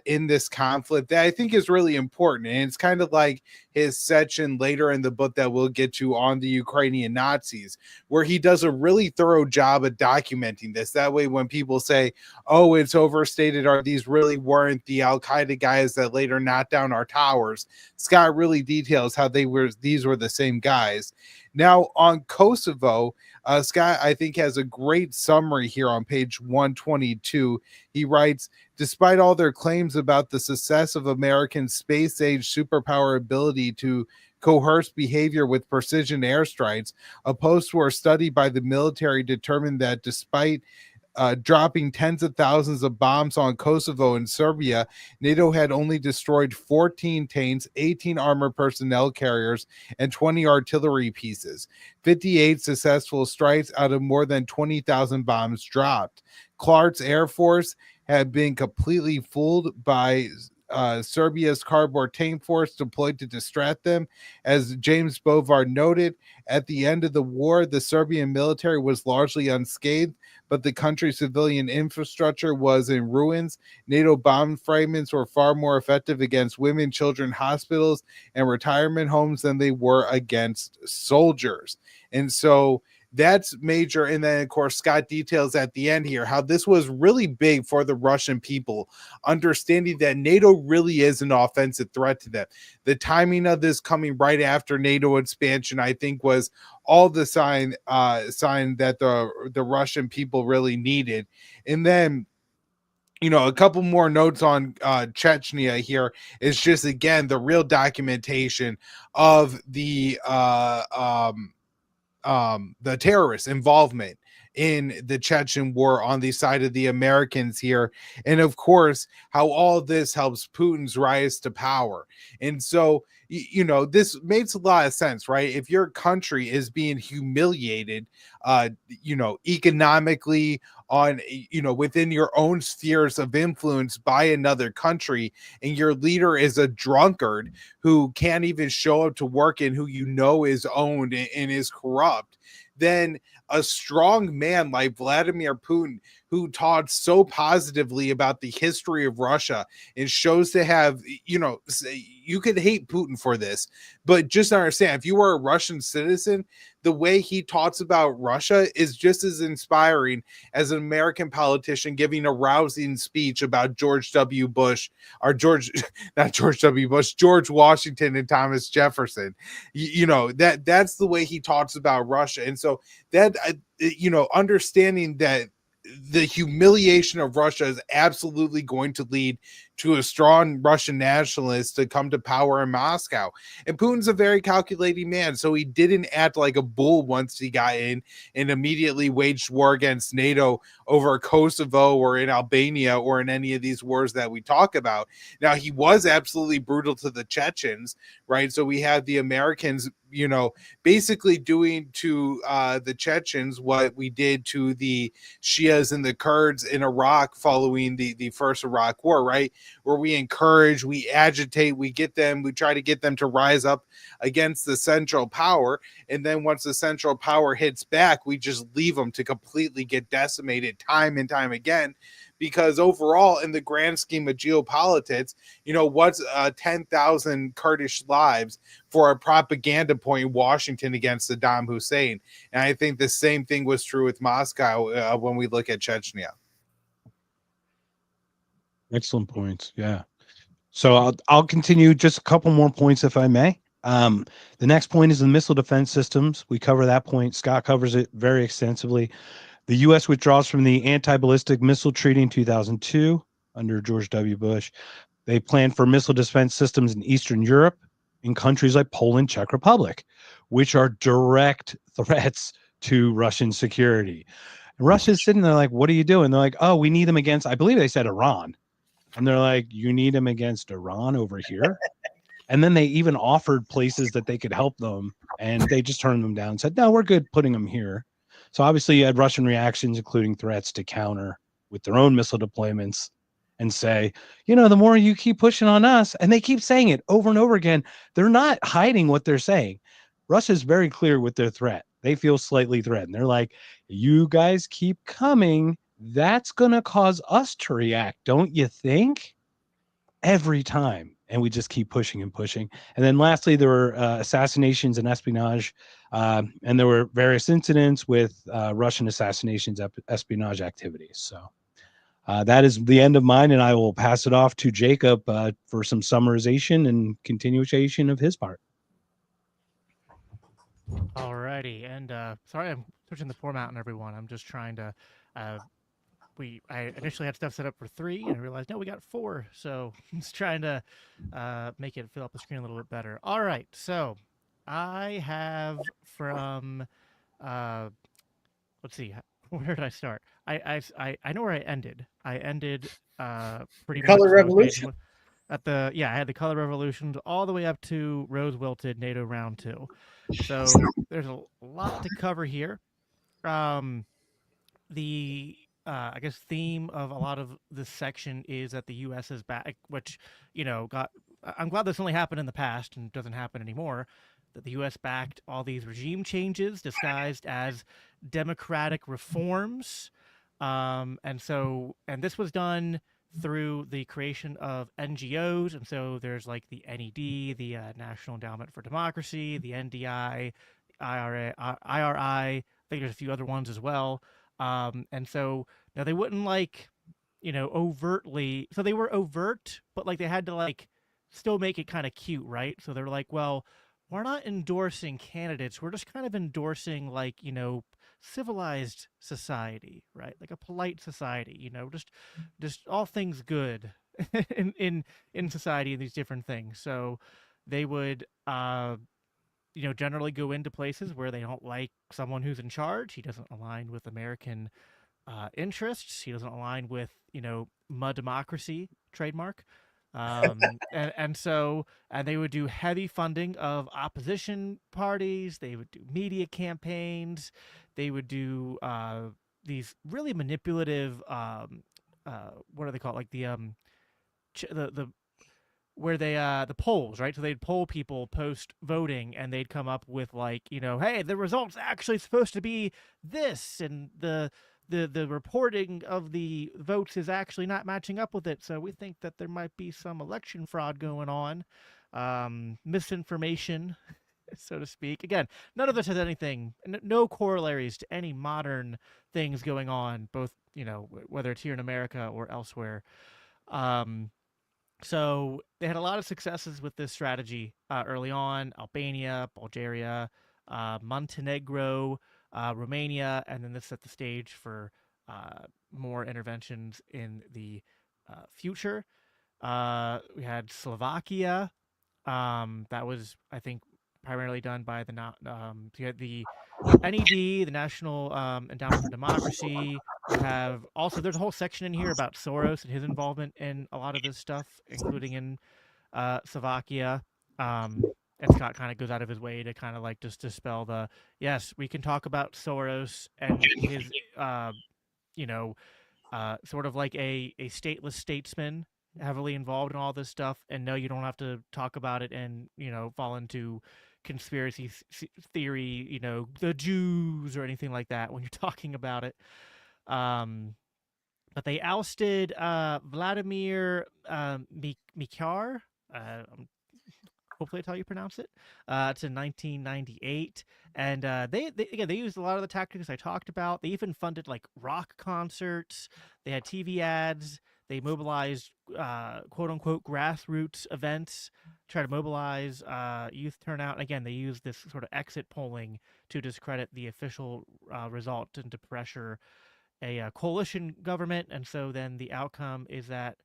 in this conflict that I think is really important. And it's kind of like his section later in the book that we'll get to on the Ukrainian Nazis, where he does a really thorough job of documenting this. That way, when people say, oh, it's overstated, or these really weren't the Al-Qaeda guys that later knocked down our towers, Scott really details how these were the same guys. Now, on Kosovo, Scott, I think, has a great summary here on page 122. He writes, despite all their claims about the success of American space-age superpower ability to coerce behavior with precision airstrikes, a post-war study by the military determined that despite dropping tens of thousands of bombs on Kosovo and Serbia, NATO had only destroyed 14 tanks, 18 armored personnel carriers, and 20 artillery pieces. 58 successful strikes out of more than 20,000 bombs dropped. Clark's Air Force had been completely fooled by Serbia's cardboard tank force deployed to distract them. As James Bovard noted, at the end of the war, the Serbian military was largely unscathed, but the country's civilian infrastructure was in ruins. NATO bomb fragments were far more effective against women, children, hospitals, and retirement homes than they were against soldiers. And so that's major. And then, of course, Scott details at the end here how this was really big for the Russian people, understanding that NATO really is an offensive threat to them. The timing of this coming right after NATO expansion, I think, was all the sign that the Russian people really needed. And then, you know, a couple more notes on Chechnya here is just, again, the real documentation of the terrorist involvement in the Chechen war on the side of the Americans here. And of course, how all this helps Putin's rise to power. And so, this makes a lot of sense, right? If your country is being humiliated, economically, on within your own spheres of influence by another country, and your leader is a drunkard who can't even show up to work and who is owned and is corrupt, then a strong man like Vladimir Putin, who talks so positively about the history of Russia and shows to have, you could hate Putin for this, but just understand, if you were a Russian citizen, the way he talks about Russia is just as inspiring as an American politician giving a rousing speech about George W. Bush, or not George W. Bush, George Washington and Thomas Jefferson. That's the way he talks about Russia. And so that, understanding that the humiliation of Russia is absolutely going to lead to a strong Russian nationalist to come to power in Moscow. And Putin's a very calculating man, so he didn't act like a bull once he got in and immediately waged war against NATO over Kosovo or in Albania or in any of these wars that we talk about. Now, he was absolutely brutal to the Chechens, right? So we had the Americans, basically doing to the Chechens what we did to the Shias and the Kurds in Iraq following the first Iraq war, right? Where we encourage, we agitate, we try to get them to rise up against the central power. And then once the central power hits back, we just leave them to completely get decimated time and time again. Because overall, in the grand scheme of geopolitics, what's 10,000 Kurdish lives for a propaganda point in Washington against Saddam Hussein? And I think the same thing was true with Moscow when we look at Chechnya. Excellent points. Yeah. So I'll continue just a couple more points, if I may. The next point is the missile defense systems. We cover that point. Scott covers it very extensively. The U.S. withdraws from the anti-ballistic missile treaty in 2002 under George W. Bush. They planned for missile defense systems in Eastern Europe, in countries like Poland, Czech Republic, which are direct threats to Russian security. And Russia's sitting there like, what are you doing? They're like, oh, we need them against, I believe they said Iran. And they're like, you need them against Iran over here? And then they even offered places that they could help them, and they just turned them down and said, no, we're good putting them here. So obviously you had Russian reactions, including threats to counter with their own missile deployments and say, the more you keep pushing on us, and they keep saying it over and over again, they're not hiding what they're saying. Russia's very clear with their threat. They feel slightly threatened. They're like, you guys keep coming. That's going to cause us to react, don't you think? Every time. And we just keep pushing and pushing. And then lastly, there were assassinations and espionage. And there were various incidents with Russian assassinations, espionage activities. So that is the end of mine. And I will pass it off to Jacob for some summarization and continuation of his part. Alrighty. And sorry, I'm switching the format on everyone. I'm just trying to I initially had stuff set up for 3 and I realized, no, we got 4. So I'm just trying to make it fill up the screen a little bit better. All right. So I have from, let's see, where did I start? I know where I ended. I ended pretty much Color Revolution. I had the Color Revolution all the way up to Rose Wilted NATO Round 2. So there's a lot to cover here. I guess theme of a lot of this section is that the U.S. is back, which, I'm glad this only happened in the past and doesn't happen anymore, that the U.S. backed all these regime changes disguised as democratic reforms. And this was done through the creation of NGOs. And so there's like the NED, the National Endowment for Democracy, the NDI, IRI, I think there's a few other ones as well. And so now they wouldn't overtly, so they were overt, but they had to still make it kind of cute, right? So they're like, well, we're not endorsing candidates. We're just kind of endorsing civilized society, right? Like a polite society, just all things good in society and these different things. So they would, generally go into places where they don't like someone who's in charge. He doesn't align with American interests. He doesn't align with mud democracy trademark. And they would do heavy funding of opposition parties. They would do media campaigns. They would do these really manipulative what are they called, like the where they the polls, right? So they'd poll people post voting, and they'd come up with, like, hey, the results actually supposed to be this, and the reporting of the votes is actually not matching up with it. So we think that there might be some election fraud going on, misinformation, so to speak. Again, none of this has anything, no corollaries to any modern things going on, both whether it's here in America or elsewhere. So they had a lot of successes with this strategy early on: Albania, Bulgaria, Montenegro, Romania, and then this set the stage for more interventions in the future. We had Slovakia. That was, I think, primarily done by so you had the NED, the National Endowment for Democracy. You have also, there's a whole section in here about Soros and his involvement in a lot of this stuff, including in Slovakia. And Scott kind of goes out of his way to kind of like just dispel the, yes, we can talk about Soros and his, sort of like a stateless statesman heavily involved in all this stuff. And no, you don't have to talk about it and, fall into conspiracy theory, the Jews or anything like that when you're talking about it. But they ousted Vladimir Mikar. Hopefully that's how you pronounce it. To 1998, and they used a lot of the tactics I talked about. They even funded like rock concerts. They had TV ads. They mobilized quote unquote grassroots events, try to mobilize youth turnout. Again, they used this sort of exit polling to discredit the official result and to pressure a coalition government. And so then the outcome is that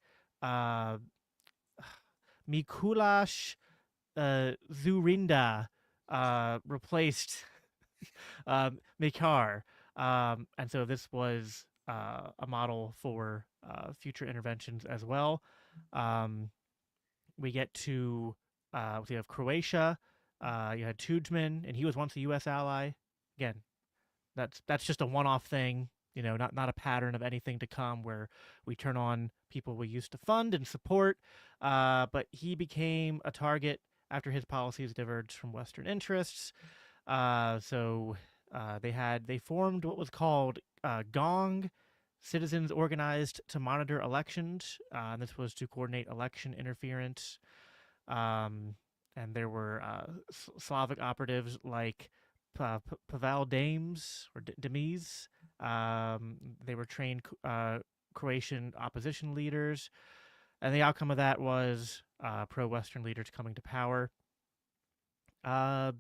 Mikuláš Zurinda replaced Mikar. And so this was a model for future interventions as well. We get to, we have Croatia. You had Tudjman, and he was once a U.S. ally. Again, that's just a one-off thing, not a pattern of anything to come where we turn on people we used to fund and support. But he became a target after his policies diverged from Western interests. So they formed what was called GONG, Citizens Organized to Monitor Elections. And this was to coordinate election interference. And there were Slavic operatives like Pavel Dames or Demise. They were trained Croatian opposition leaders. And the outcome of that was pro-Western leaders coming to power. The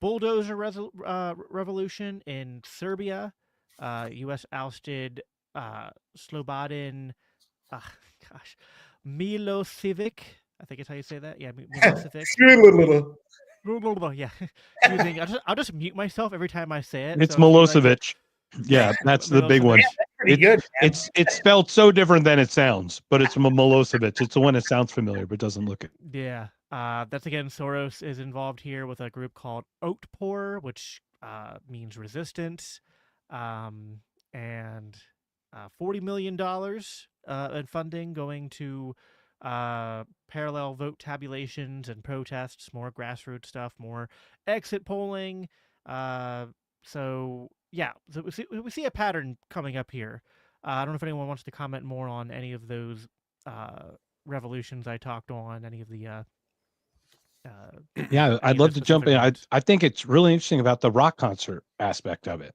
bulldozer revolution in Serbia. U.S. ousted Slobodan, Milosevic. I think it's how you say that. Yeah, Milosevic. Yeah. I'll just mute myself every time I say it. It's so Milosevic. Yeah, that's the big one. Yeah, that's pretty good. It's spelled so different than it sounds, but it's Milosevic. It's the one that sounds familiar but doesn't look it. Yeah. That's, again, Soros is involved here with a group called Otpor, which means resistance. And $40 million in funding going to parallel vote tabulations and protests, more grassroots stuff, more exit polling. So we see a pattern coming up here. I don't know if anyone wants to comment more on any of those revolutions I talked on, any of the yeah, I'd love to jump in. I think it's really interesting about the rock concert aspect of it.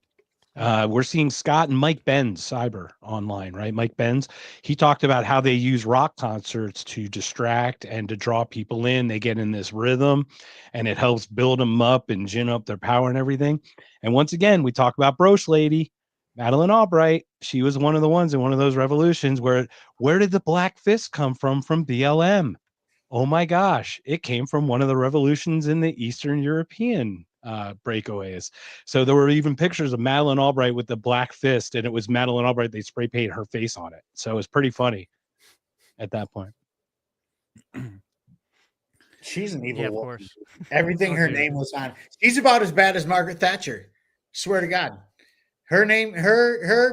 We're seeing Scott and Mike Benz cyber online, right? Mike Benz, he talked about how they use rock concerts to distract and to draw people in. They get in this rhythm and it helps build them up and gin up their power and everything. And once again, we talk about Broche Lady, Madeleine Albright. She was one of the ones in one of those revolutions where did the Black Fist come from BLM? oh my gosh, it came from one of the revolutions in the Eastern European breakaways. So there were even pictures of Madeleine Albright with the black fist, and it was Madeleine Albright. They spray painted her face on it. So it was pretty funny at that point. She's an evil Yeah, of woman. course. Everything Oh, her dude. name was on. She's about as bad as Margaret Thatcher. Swear to God. Her name,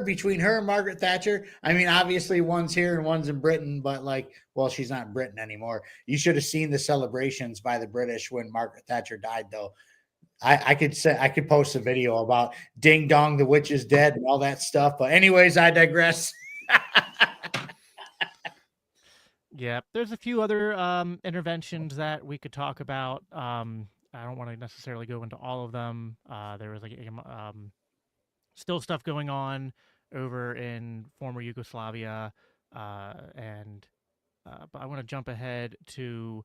between her and Margaret Thatcher. I mean, obviously one's here and one's in Britain, but like, well, she's not in Britain anymore. You should have seen the celebrations by the British when Margaret Thatcher died, though. I could post a video about Ding Dong, the witch is dead and all that stuff. But anyways, I digress. Yeah, there's a few other interventions that we could talk about. I don't want to necessarily go into all of them. There was like still stuff going on over in former Yugoslavia, and but I want to jump ahead to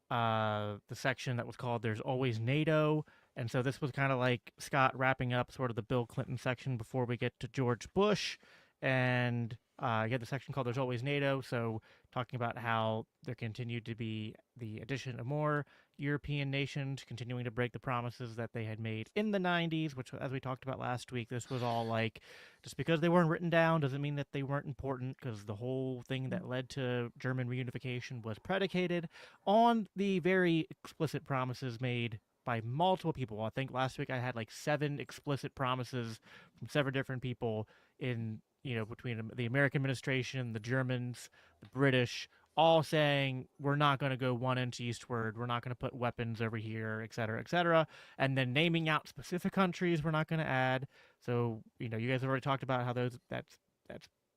the section that was called "There's Always NATO," and so this was kind of like Scott wrapping up sort of the Bill Clinton section before we get to George Bush, and you had the section called "There's Always NATO," so talking about how there continued to be the addition of more European nations continuing to break the promises that they had made in the 90s, which, as we talked about last week, this was all like, just because they weren't written down doesn't mean that they weren't important, because the whole thing that led to German reunification was predicated on the very explicit promises made by multiple people. I think last week I had like 7 explicit promises from 7 different people in, between the American administration, the Germans, the British, all saying we're not going to go one inch eastward, we're not going to put weapons over here, et cetera, and then naming out specific countries we're not going to add. So you guys have already talked about how that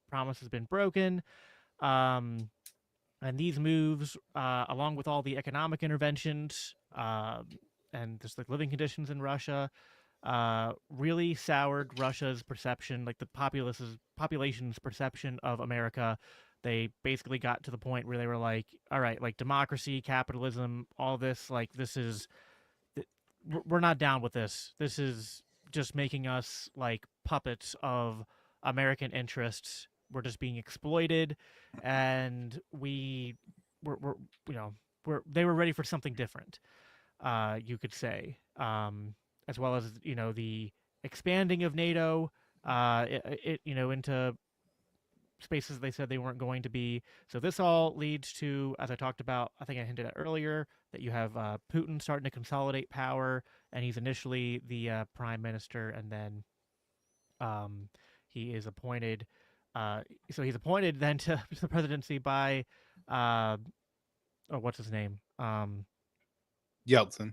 promise has been broken, and these moves, along with all the economic interventions and just like living conditions in Russia, really soured Russia's perception, like the population's perception of America. They basically got to the point where they were like, all right, like democracy, capitalism, all this, like we're not down with this. This is just making us like puppets of American interests. We're just being exploited, and we're they were ready for something different. You could say, as well as the expanding of NATO, into spaces they said they weren't going to be. So this all leads to, as I talked about, I think I hinted at earlier, that you have Putin starting to consolidate power, and he's initially the prime minister, and then he is appointed. So he's appointed then to the presidency by, what's his name? Yeltsin.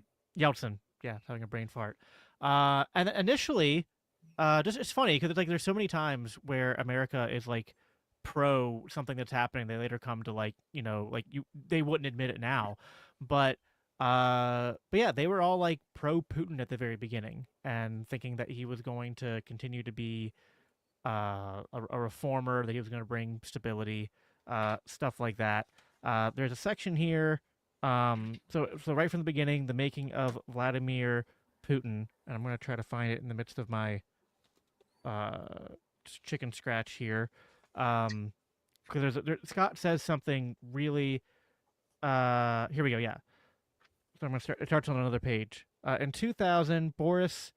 Yeah, having a brain fart. And initially, just it's funny because there's so many times where America is like pro something that's happening. They later come to they wouldn't admit it now, but yeah, they were all like pro Putin at the very beginning and thinking that he was going to continue to be a reformer, that he was going to bring stability, stuff like that. There's a section here. So right from the beginning, the making of Vladimir Putin, and I'm going to try to find it in the midst of my chicken scratch here, because Scott says something really. Here we go. Yeah. So I'm going to start. It starts on another page. In 2000, Boris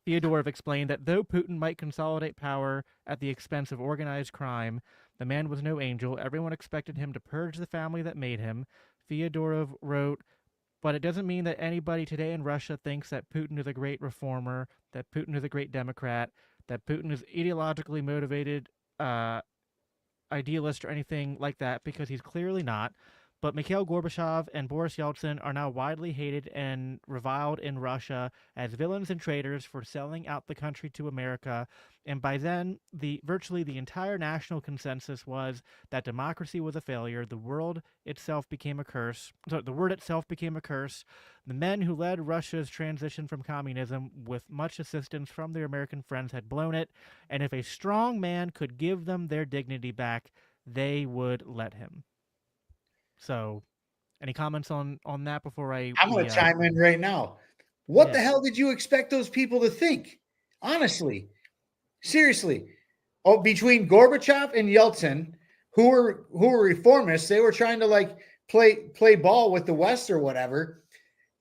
Fyodorov explained that though Putin might consolidate power at the expense of organized crime, the man was no angel. Everyone expected him to purge the family that made him. Fyodorov wrote, but it doesn't mean that anybody today in Russia thinks that Putin is a great reformer, that Putin is a great Democrat, that Putin is ideologically motivated, idealist or anything like that, because he's clearly not. But Mikhail Gorbachev and Boris Yeltsin are now widely hated and reviled in Russia as villains and traitors for selling out the country to America. And by then, virtually the entire national consensus was that democracy was a failure. The word itself became a curse. The men who led Russia's transition from communism, with much assistance from their American friends, had blown it. And if a strong man could give them their dignity back, they would let him. So, any comments on that before I'm going to chime in right now. What the hell did you expect those people to think? Honestly, seriously. Oh, between Gorbachev and Yeltsin, who were reformists, they were trying to like play ball with the West or whatever,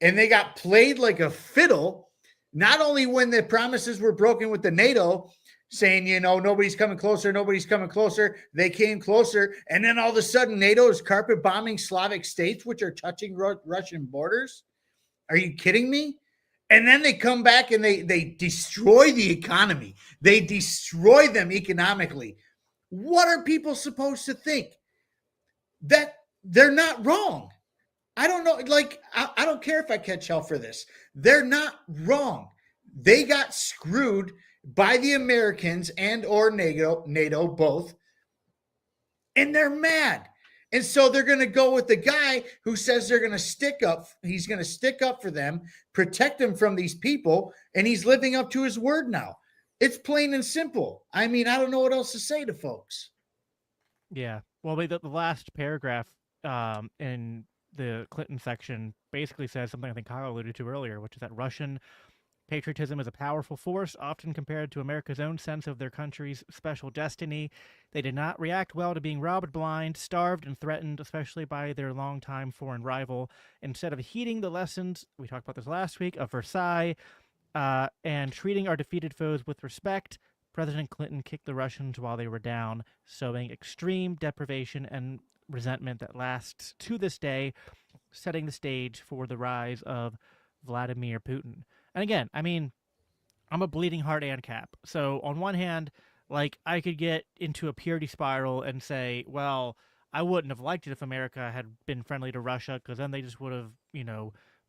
and they got played like a fiddle. Not only when the promises were broken with the NATO, saying, nobody's coming closer, they came closer, and then all of a sudden NATO is carpet bombing Slavic states, which are touching Russian borders. Are you kidding me? And then they come back and they destroy the economy. They destroy them economically. What are people supposed to think? That they're not wrong. I don't know. Like, I don't care if I catch hell for this. They're not wrong. They got screwed by the Americans and or NATO both, and they're mad. And so they're going to go with the guy who says they're going to stick up. He's going to stick up for them, protect them from these people, and he's living up to his word now. It's plain and simple. I mean, I don't know what else to say to folks. Yeah. Well, the last paragraph in the Clinton section basically says something I think Kyle alluded to earlier, which is that Russian patriotism is a powerful force, often compared to America's own sense of their country's special destiny. They did not react well to being robbed blind, starved, and threatened, especially by their longtime foreign rival. Instead of heeding the lessons, we talked about this last week, of Versailles, and treating our defeated foes with respect, President Clinton kicked the Russians while they were down, sowing extreme deprivation and resentment that lasts to this day, setting the stage for the rise of Vladimir Putin. And again, I mean, I'm a bleeding heart ANCAP. So on one hand, like, I could get into a purity spiral and say, well, I wouldn't have liked it if America had been friendly to Russia, because then they just would have,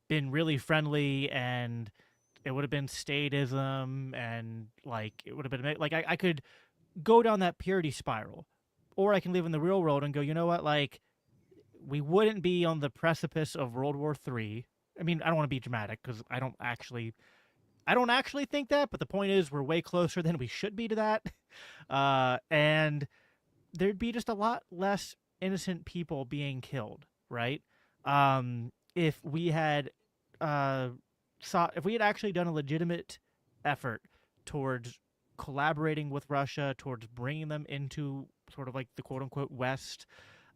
been really friendly, and it would have been statism, and like it would have been like I could go down that purity spiral, or I can live in the real world and go, you know what, like, we wouldn't be on the precipice of World War III. I mean, I don't want to be dramatic because I don't actually think that, but the point is we're way closer than we should be to that. And there'd be just a lot less innocent people being killed, right? If we had if we had actually done a legitimate effort towards collaborating with Russia, towards bringing them into sort of like the quote unquote West,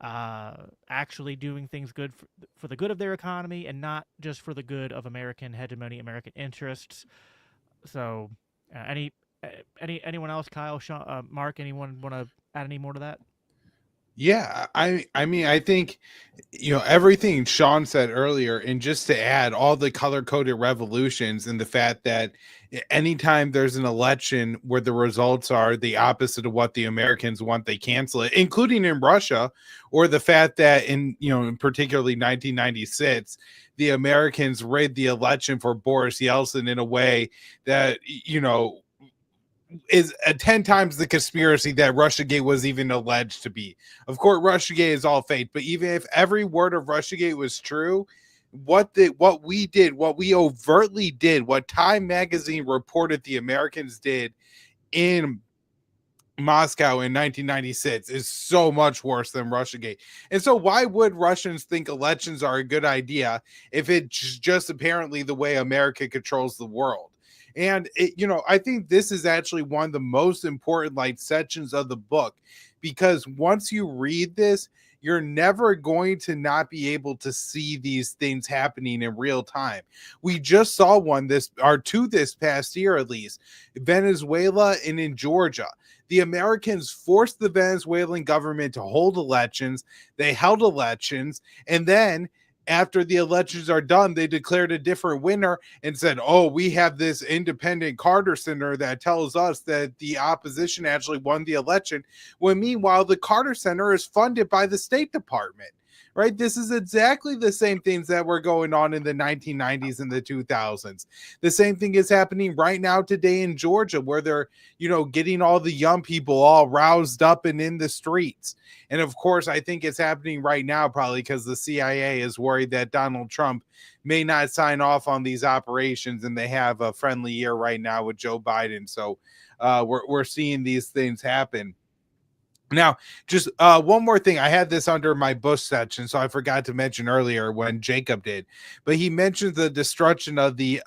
actually doing things good for the good of their economy and not just for the good of American hegemony, American interests. So, anyone else? Kyle, Sean, Mark, anyone want to add any more to that? Yeah, I mean, I think, everything Sean said earlier, and just to add all the color-coded revolutions and the fact that anytime there's an election where the results are the opposite of what the Americans want, they cancel it, including in Russia, or the fact that in particularly 1996, the Americans rigged the election for Boris Yeltsin in a way that, is 10 times the conspiracy that Russiagate was even alleged to be. Of course, Russiagate is all fake, but even if every word of Russiagate was true, what we overtly did, what Time Magazine reported the Americans did in Moscow in 1996 is so much worse than Russiagate. And so why would Russians think elections are a good idea if it's just apparently the way America controls the world? And I think this is actually one of the most important sections of the book, because once you read this, you're never going to not be able to see these things happening in real time. We just saw two this past year, at least, Venezuela and in Georgia. The Americans forced the Venezuelan government to hold elections. They held elections, and then after the elections are done, they declared a different winner and said, oh, we have this independent Carter Center that tells us that the opposition actually won the election. When meanwhile, the Carter Center is funded by the State Department, right? This is exactly the same things that were going on in the 1990s and the 2000s. The same thing is happening right now today in Georgia, where they're, getting all the young people all roused up and in the streets. And of course, I think it's happening right now, probably because the CIA is worried that Donald Trump may not sign off on these operations, and they have a friendly year right now with Joe Biden. So we're seeing these things happen. Now, just one more thing. I had this under my Bush section, so I forgot to mention earlier when Jacob did. But he mentioned the destruction of the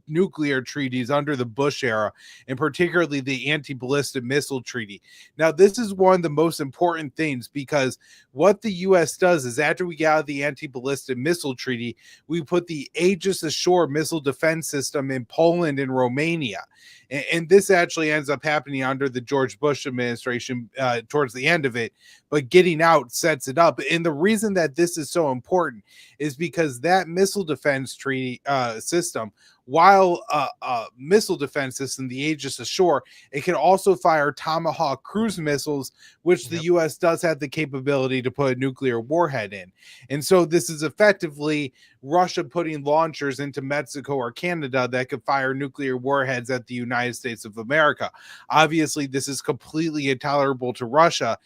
nuclear treaties under the Bush era, and particularly the anti-ballistic missile treaty. Now, this is one of the most important things because what the U.S. does is after we get out of the anti-ballistic missile treaty, we put the Aegis Ashore missile defense system in Poland and Romania. And this actually ends up happening under the George Bush administration towards the end of it, but getting out sets it up. And the reason that this is so important is because that missile defense treaty system, while missile defense system, the Aegis Ashore, it can also fire Tomahawk cruise missiles, which the U.S. does have the capability to put a nuclear warhead in. And so this is effectively Russia putting launchers into Mexico or Canada that could fire nuclear warheads at the United States of America. Obviously, this is completely intolerable to Russia.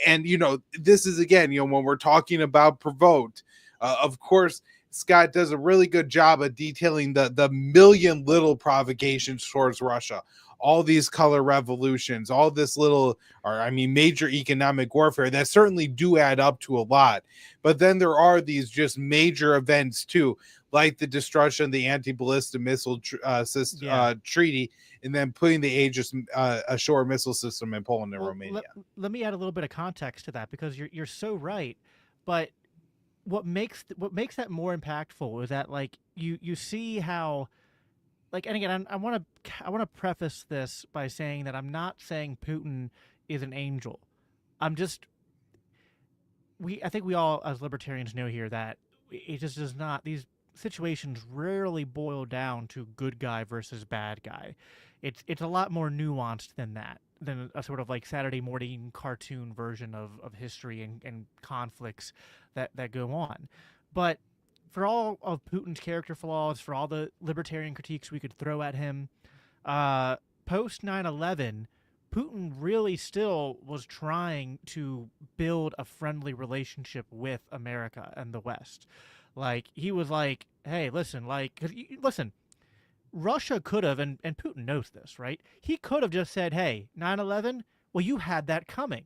And you know, this is again, you know, when we're talking about Provoked, of course, Scott does a really good job of detailing the million little provocations towards Russia, all these color revolutions, all this little, or I mean, major economic warfare that certainly do add up to a lot. But then there are these just major events too, like the destruction of the anti-ballistic missile treaty, and then putting the Aegis Ashore missile system in Poland and Romania. Let me add a little bit of context to that because you're so right, but what makes that more impactful is that like you see how, like, and again I want to preface this by saying that I'm not saying Putin is an angel. I'm just I think we all as libertarians know here that it just does not, these situations rarely boil down to good guy versus bad guy. It's a lot more nuanced than that, than a sort of like Saturday morning cartoon version of history and conflicts that go on. But for all of Putin's character flaws, for all the libertarian critiques we could throw at him, post 9/11, Putin really still was trying to build a friendly relationship with America and the West. Like, he was like, hey, listen, like, listen, Russia could have, and Putin knows this, right? He could have just said, hey, 9/11, well, you had that coming.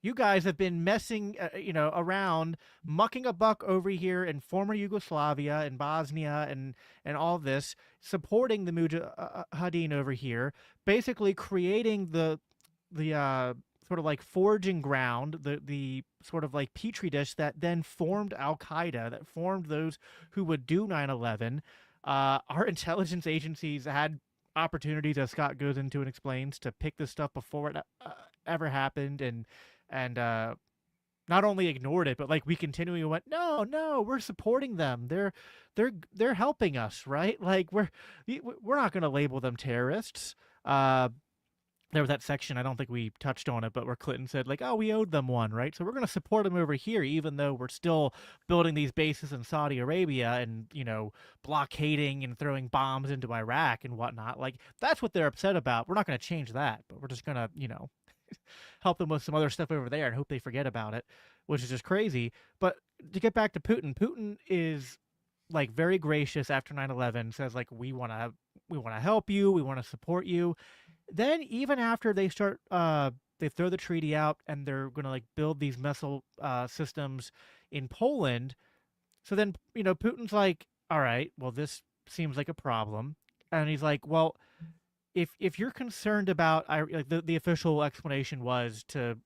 You guys have been messing, around, mucking a buck over here in former Yugoslavia and Bosnia and all this, supporting the Mujahideen over here, basically creating the sort of like foraging ground, the sort of like petri dish that then formed Al Qaeda, that formed those who would do 9/11. Our intelligence agencies had opportunities, as Scott goes into and explains, to pick this stuff before it ever happened, and not only ignored it, but like we continually went, no, we're supporting them. They're helping us, right? Like we're not going to label them terrorists. There was that section, I don't think we touched on it, but where Clinton said, like, oh, we owed them one, right? So we're going to support them over here, even though we're still building these bases in Saudi Arabia and, blockading and throwing bombs into Iraq and whatnot. Like, that's what they're upset about. We're not going to change that, but we're just going to, help them with some other stuff over there and hope they forget about it, which is just crazy. But to get back to Putin is like very gracious after 9/11, says like, we want to help you, we want to support you. Then even after they start, they throw the treaty out and they're going to like build these missile systems in Poland. So then, Putin's like, all right, well, this seems like a problem. And he's like, well, if you're concerned about, like the official explanation was to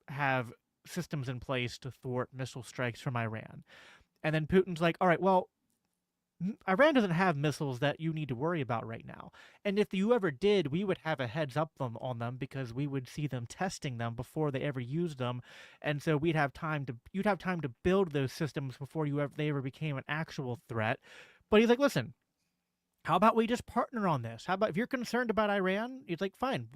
have systems in place to thwart missile strikes from Iran. And then Putin's like, all right, well, Iran doesn't have missiles that you need to worry about right now. And if you ever did, we would have a heads up on them because we would see them testing them before they ever used them. And so you'd have time to build those systems before they ever became an actual threat. But he's like, listen, how about we just partner on this? How about if you're concerned about Iran, it's like, fine,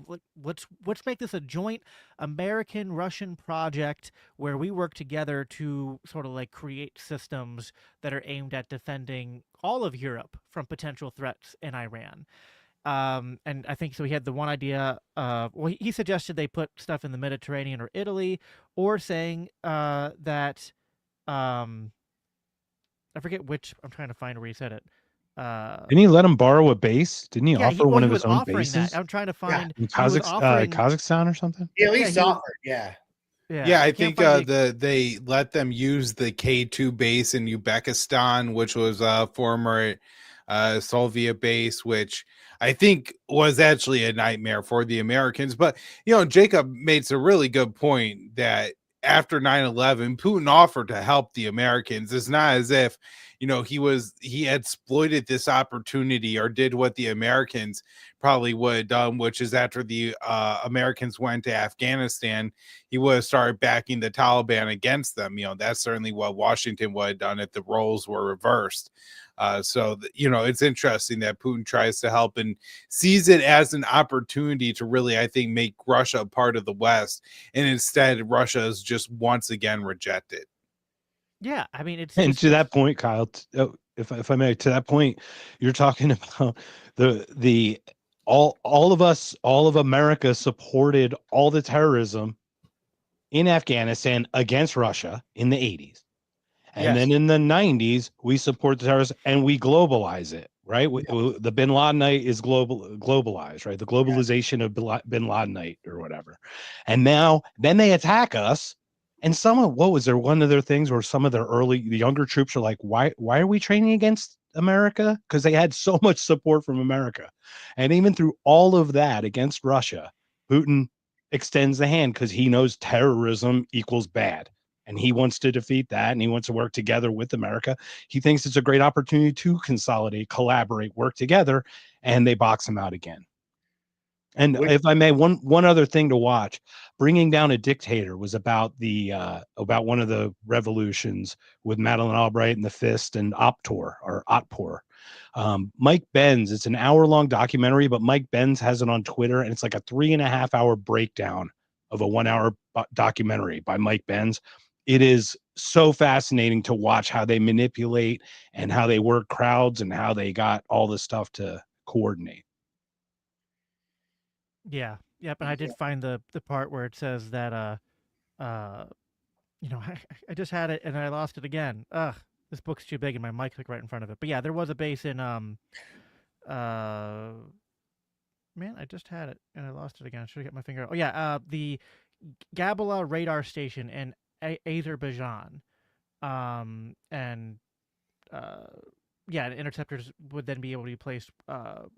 let's make this a joint American-Russian project where we work together to sort of like create systems that are aimed at defending all of Europe from potential threats in Iran. And I think so. He had the one idea. He suggested they put stuff in the Mediterranean or Italy, or saying that I forget which. I'm trying to find where he said it. Didn't he let him borrow a base? Didn't he yeah, offer well, one he of was his own offering that. bases I'm trying to Yeah. find. in He was offering. Kazakhstan or something? He at Yeah, least he was. offered. Yeah. Yeah, Yeah, I can't think find the. they let them use the K2 base in Uzbekistan, which was a former Soviet base, which I think was actually a nightmare for the Americans. But Jacob makes a really good point that after 9/11, Putin offered to help the Americans. It's not as if he exploited this opportunity or did what the Americans probably would have done, which is after the Americans went to Afghanistan, he would have started backing the Taliban against them. That's certainly what Washington would have done if the roles were reversed. It's interesting that Putin tries to help and sees it as an opportunity to really, I think, make Russia a part of the West. And instead, Russia is just once again rejected. Yeah, I mean, it's And just to that point, Kyle, if I may, to that point, you're talking about the all of us, all of America supported all the terrorism in Afghanistan against Russia in the 80s. And Yes. then in the 90s, we support the terrorists and we globalize it, right? The Bin Ladenite is globalized, right? The globalization of Bin Ladenite or whatever. And now, then they attack us. And what was there? One of their things where some of the younger troops are like, why are we training against America? Because they had so much support from America. And even through all of that against Russia, Putin extends the hand because he knows terrorism equals bad and he wants to defeat that and he wants to work together with America. He thinks it's a great opportunity to consolidate, collaborate, work together, and they box him out again. And if I may, one other thing to watch, Bringing Down a Dictator was about about one of the revolutions with Madeleine Albright and the Fist and Otpor. Mike Benz, it's an hour-long documentary, but Mike Benz has it on Twitter, and it's like a 3.5-hour breakdown of a 1-hour documentary by Mike Benz. It is so fascinating to watch how they manipulate and how they work crowds and how they got all this stuff to coordinate. Yeah. Yep. And I did find the part where it says that I just had it and I lost it again. Ugh, this book's too big and my mic's like right in front of it. But yeah, there was a base in man, I just had it and I lost it again. I should get my finger. Oh yeah, the Gabala radar station in Azerbaijan. And yeah, the interceptors would then be able to be placed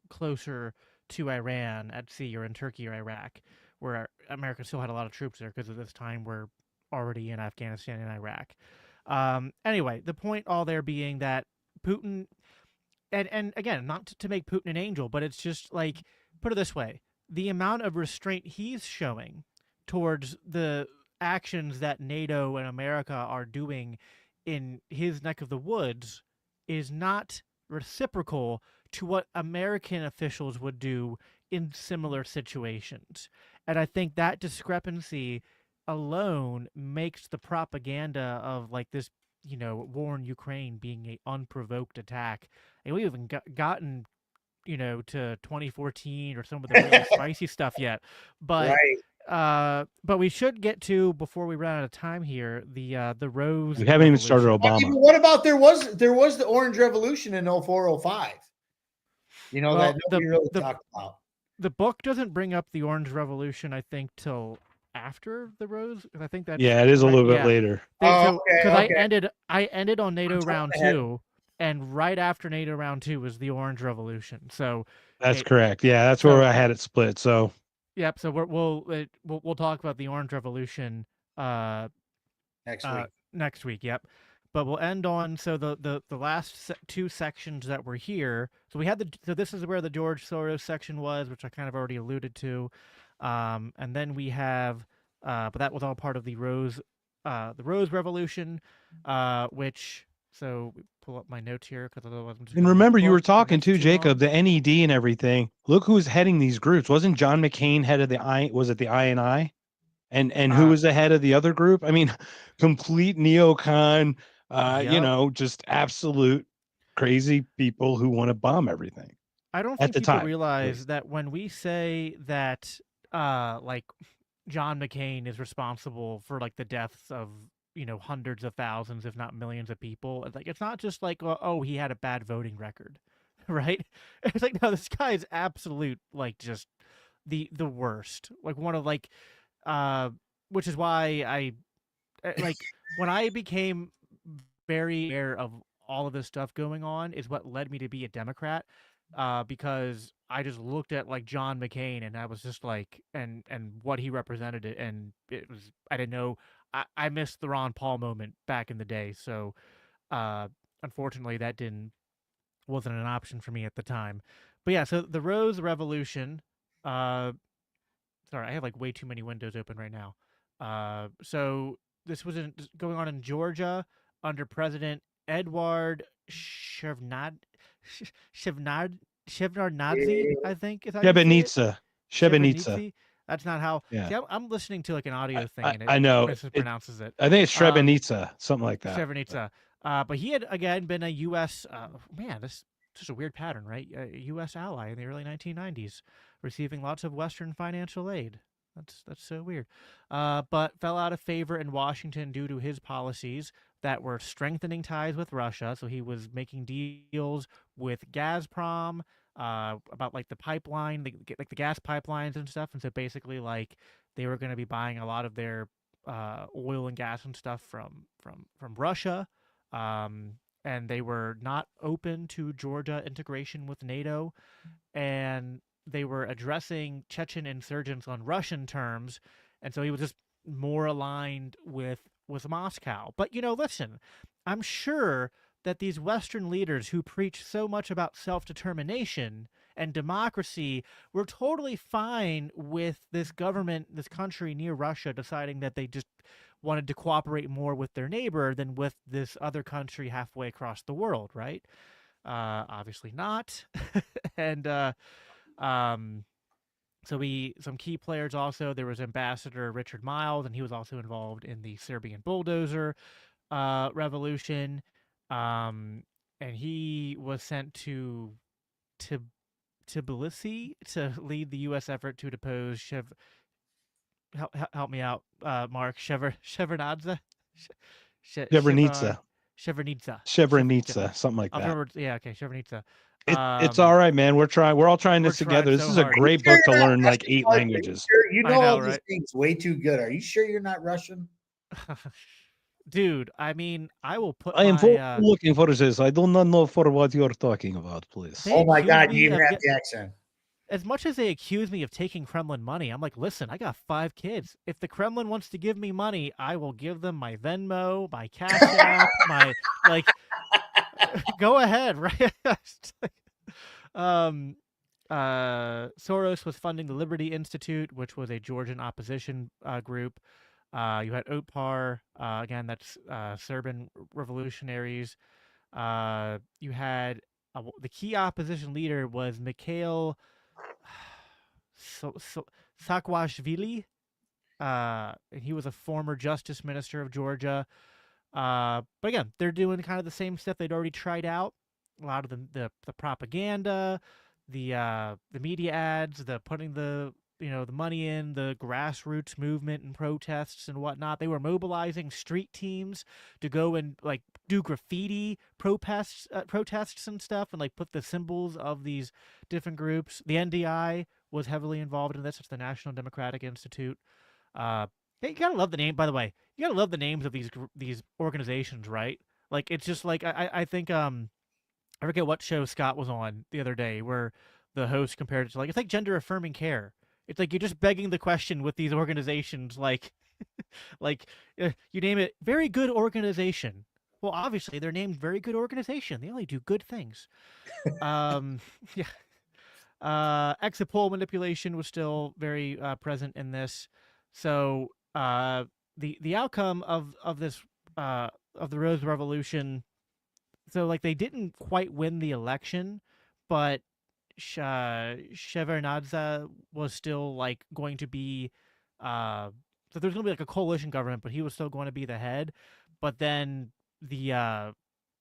closer to Iran at sea or in Turkey or Iraq, where America still had a lot of troops there because at this time we're already in Afghanistan and Iraq. Anyway, the point all there being that Putin, and again, not to make Putin an angel, but it's just like, put it this way, the amount of restraint he's showing towards the actions that NATO and America are doing in his neck of the woods is not reciprocal to what American officials would do in similar situations. And I think that discrepancy alone makes the propaganda of like this, war in Ukraine being a unprovoked attack. And we haven't gotten, to 2014 or some of the really spicy stuff yet. But but we should get to, before we run out of time here, the Rose. We haven't even started Obama. I mean, what about there was the Orange Revolution in 0405? That nobody really talked about. The book doesn't bring up the Orange Revolution, I think, till after the Rose. I think that's it is a little bit later. Because I ended on NATO round 2, and right after NATO round 2 was the Orange Revolution. So that's correct. Yeah, that's where I had it split. So yep. So we'll talk about the Orange Revolution next week. Yep. But we'll end on the last two sections that were here. So we had this is where the George Soros section was, which I kind of already alluded to, and then we have, but that was all part of the Rose Revolution, which. So pull up my notes here because otherwise I'm just. And remember, you were talking too, Jacob, the NED and everything. Look who's heading these groups. Wasn't John McCain head of the INI? And who was the head of the other group? I mean, complete neocon. Just absolute crazy people who want to bomb everything. I don't think people realize that when we say that, like, John McCain is responsible for like the deaths of hundreds of thousands, if not millions of people. Like, it's not just like, oh, he had a bad voting record. right? It's like, no, this guy is absolute, like, just the worst. Like, one of, like, uh, which is why like, when I became very aware of all of this stuff going on is what led me to be a Democrat, because I just looked at, like, John McCain, and I was just like, and what he represented, it, and it was, I didn't know, I missed the Ron Paul moment back in the day, so uh, unfortunately that wasn't an option for me at the time. But yeah, so the Rose Revolution, uh, sorry, I have like way too many windows open right now. So this was going on in Georgia under President Edward Shevnad Shevardnadze, I think is how you say it. Srebrenica. Srebrenica. Shevardnadze. That's not how. Yeah. See, I'm listening to like an audio thing, I, and it I know. mispronounces it. I think it's Um, Srebrenica, something like that. Srebrenica. But he had again been a U.S. Man, this is a weird pattern, right? A U.S. ally in the early 1990s, receiving lots of Western financial aid. That's so weird. But fell out of favor in Washington due to his policies that were strengthening ties with Russia. So he was making deals with Gazprom about like the pipeline, like the gas pipelines and stuff. And so basically, like they were going to be buying a lot of their oil and gas and stuff from Russia, and they were not open to Georgia integration with NATO, and they were addressing Chechen insurgents on Russian terms, and so he was just more aligned with Moscow. But listen, I'm sure that these Western leaders who preach so much about self-determination and democracy were totally fine with this government, this country near Russia, deciding that they just wanted to cooperate more with their neighbor than with this other country halfway across the world, right? Obviously not. And um, so some key players also. There was Ambassador Richard Miles, and he was also involved in the Serbian bulldozer revolution. And he was sent to Tbilisi to lead the U.S. effort to depose help me out, Mark Shevardnadze, Srebrenica. Shevardnadze, Srebrenica, something like I'll that. remember. Yeah, okay, Shevardnadze. It's all right, man. We're all trying We're this trying together. This so is a hard. great book to learn like 8 languages. You I know know, all these right? things way too good. Are you sure you're not Russian? Dude, I mean, I will put I am my looking for this. I do not know for what you're talking about, please. they Oh my accuse God, me you even of have the accent. as much as they accuse me of taking Kremlin money. I'm like, listen, I got 5 kids. If the Kremlin wants to give me money, I will give them my Venmo, my Cash App, my like. Go ahead, right? um, Soros was funding the Liberty Institute, which was a Georgian opposition group. You had Otpar, again, that's Serbian revolutionaries. You had the key opposition leader was Mikhail Saakashvili. And he was a former justice minister of Georgia. But again, they're doing kind of the same stuff they'd already tried out. A lot of the propaganda, the media ads, the putting the money in the grassroots movement and protests and whatnot. They were mobilizing street teams to go and like do graffiti protests and stuff, and like put the symbols of these different groups. The NDI was heavily involved in this. It's the National Democratic Institute. Hey, you gotta love the name. By the way, you gotta love the names of these organizations, right? Like it's just like I think I forget what show Scott was on the other day where the host compared it to like it's like gender affirming care. It's like you're just begging the question with these organizations, like like you name it very good organization. Well, obviously they're named very good organization. They only do good things. Yeah. Exit poll manipulation was still very present in this. So the outcome of this of the Rose Revolution. So like they didn't quite win the election, but Shevardnadze was still like going to be. So there's going to be like a coalition government, but he was still going to be the head. But then the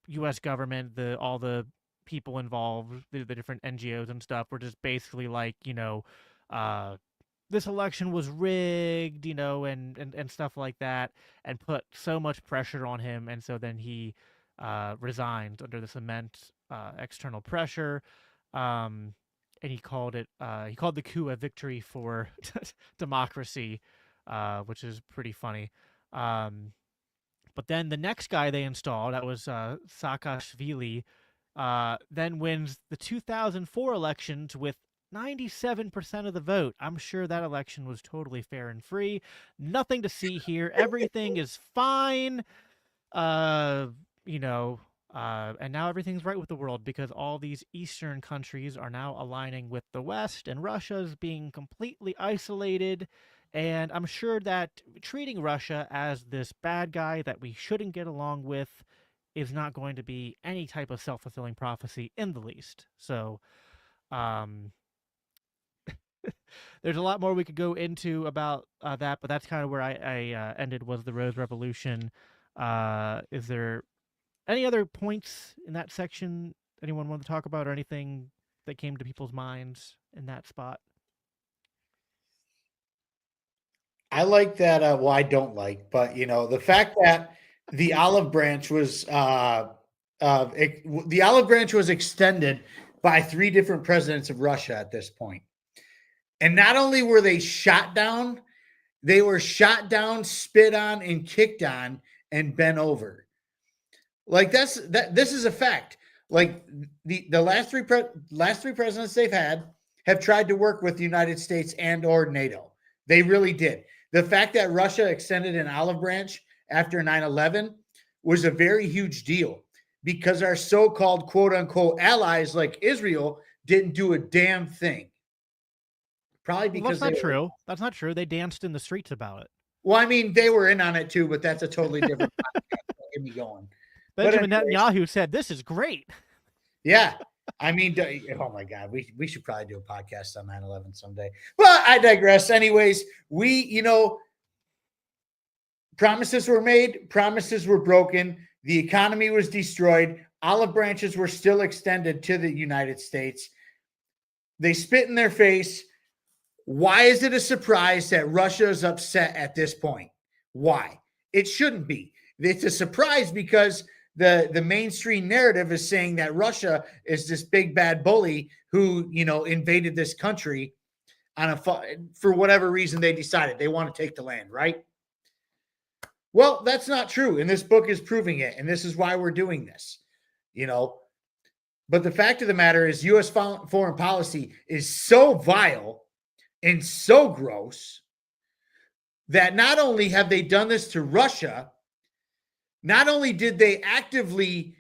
U.S. government, all the people involved, the different NGOs and stuff, were just basically like, this election was rigged, and stuff like that, and put so much pressure on him, and so then he resigned under this immense external pressure. And he called the coup a victory for democracy, which is pretty funny. But then the next guy they installed, that was Saakashvili, then wins the 2004 elections with 97% of the vote. I'm sure that election was totally fair and free. Nothing to see here. Everything is fine. You know, and now everything's right with the world because all these Eastern countries are now aligning with the West, and Russia's being completely isolated. And I'm sure that treating Russia as this bad guy that we shouldn't get along with is not going to be any type of self-fulfilling prophecy in the least. So, um, there's a lot more we could go into about that, but that's kind of where I ended, was the Rose Revolution. Is there any other points in that section anyone want to talk about, or anything that came to people's minds in that spot? I like that. Well, I don't like, but the fact that the olive branch was the olive branch was extended by 3 different presidents of Russia at this point. And not only were they shot down, they were shot down, spit on, and kicked on, and bent over. Like this is a fact. Like the last three presidents they've had have tried to work with the United States and or NATO. They really did. The fact that Russia extended an olive branch after 9/11 was a very huge deal because our so-called quote unquote allies like Israel didn't do a damn thing. Probably because that's not true. That's not true. They danced in the streets about it. Well, I mean, they were in on it too, but that's a totally different podcast. Get me going. Benjamin Netanyahu said, "This is great." Yeah. I mean, oh my God, we should probably do a podcast on 9/11 someday. But I digress. Anyways, promises were made, promises were broken, the economy was destroyed, olive branches were still extended to the United States. They spit in their face. Why is it a surprise that Russia is upset at this point? Why? It shouldn't be. It's a surprise because the mainstream narrative is saying that Russia is this big bad bully who, invaded this country for whatever reason they decided they want to take the land, right? Well, that's not true. And this book is proving it. And this is why we're doing this, But the fact of the matter is U.S. foreign policy is so vile and so gross that not only have they done this to Russia, not only did they actively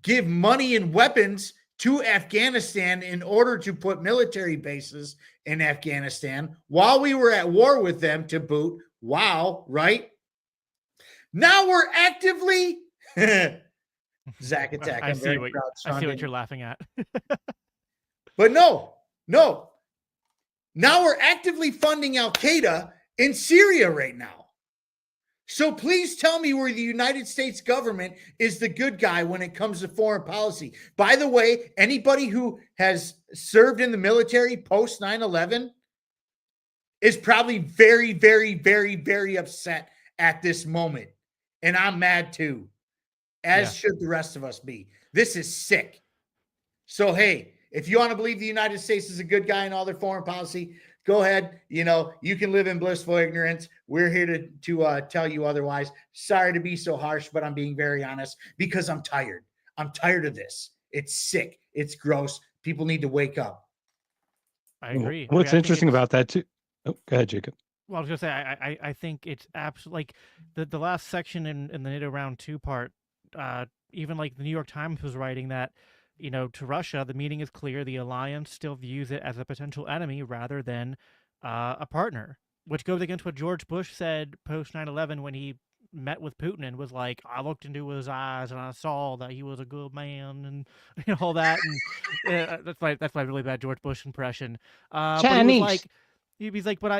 give money and weapons to Afghanistan in order to put military bases in Afghanistan while we were at war with them to boot. Wow, right? Now we're actively Zach Attack. I see what you're laughing at. But no. Now we're actively funding Al-Qaeda in Syria right now. So please tell me where the United States government is the good guy when it comes to foreign policy. By the way, anybody who has served in the military post 9/11 is probably very, very, very, very upset at this moment. And I'm mad too, as should the rest of us be. This is sick. So, hey, if you want to believe the United States is a good guy in all their foreign policy, go ahead. You can live in blissful ignorance. We're here to tell you otherwise. Sorry to be so harsh, but I'm being very honest because I'm tired. I'm tired of this. It's sick. It's gross. People need to wake up. I agree. What's interesting about that too? Oh, go ahead, Jacob. Well, I was gonna say I think it's absolutely like the last section in the NATO round 2 part. Even like the New York Times was writing that, to Russia, the meaning is clear. The alliance still views it as a potential enemy rather than a partner, which goes against what George Bush said post 9/11 when he met with Putin and was like, I looked into his eyes and I saw that he was a good man and all that. And that's my really bad George Bush impression. Chinese. But he was like, he's like, but I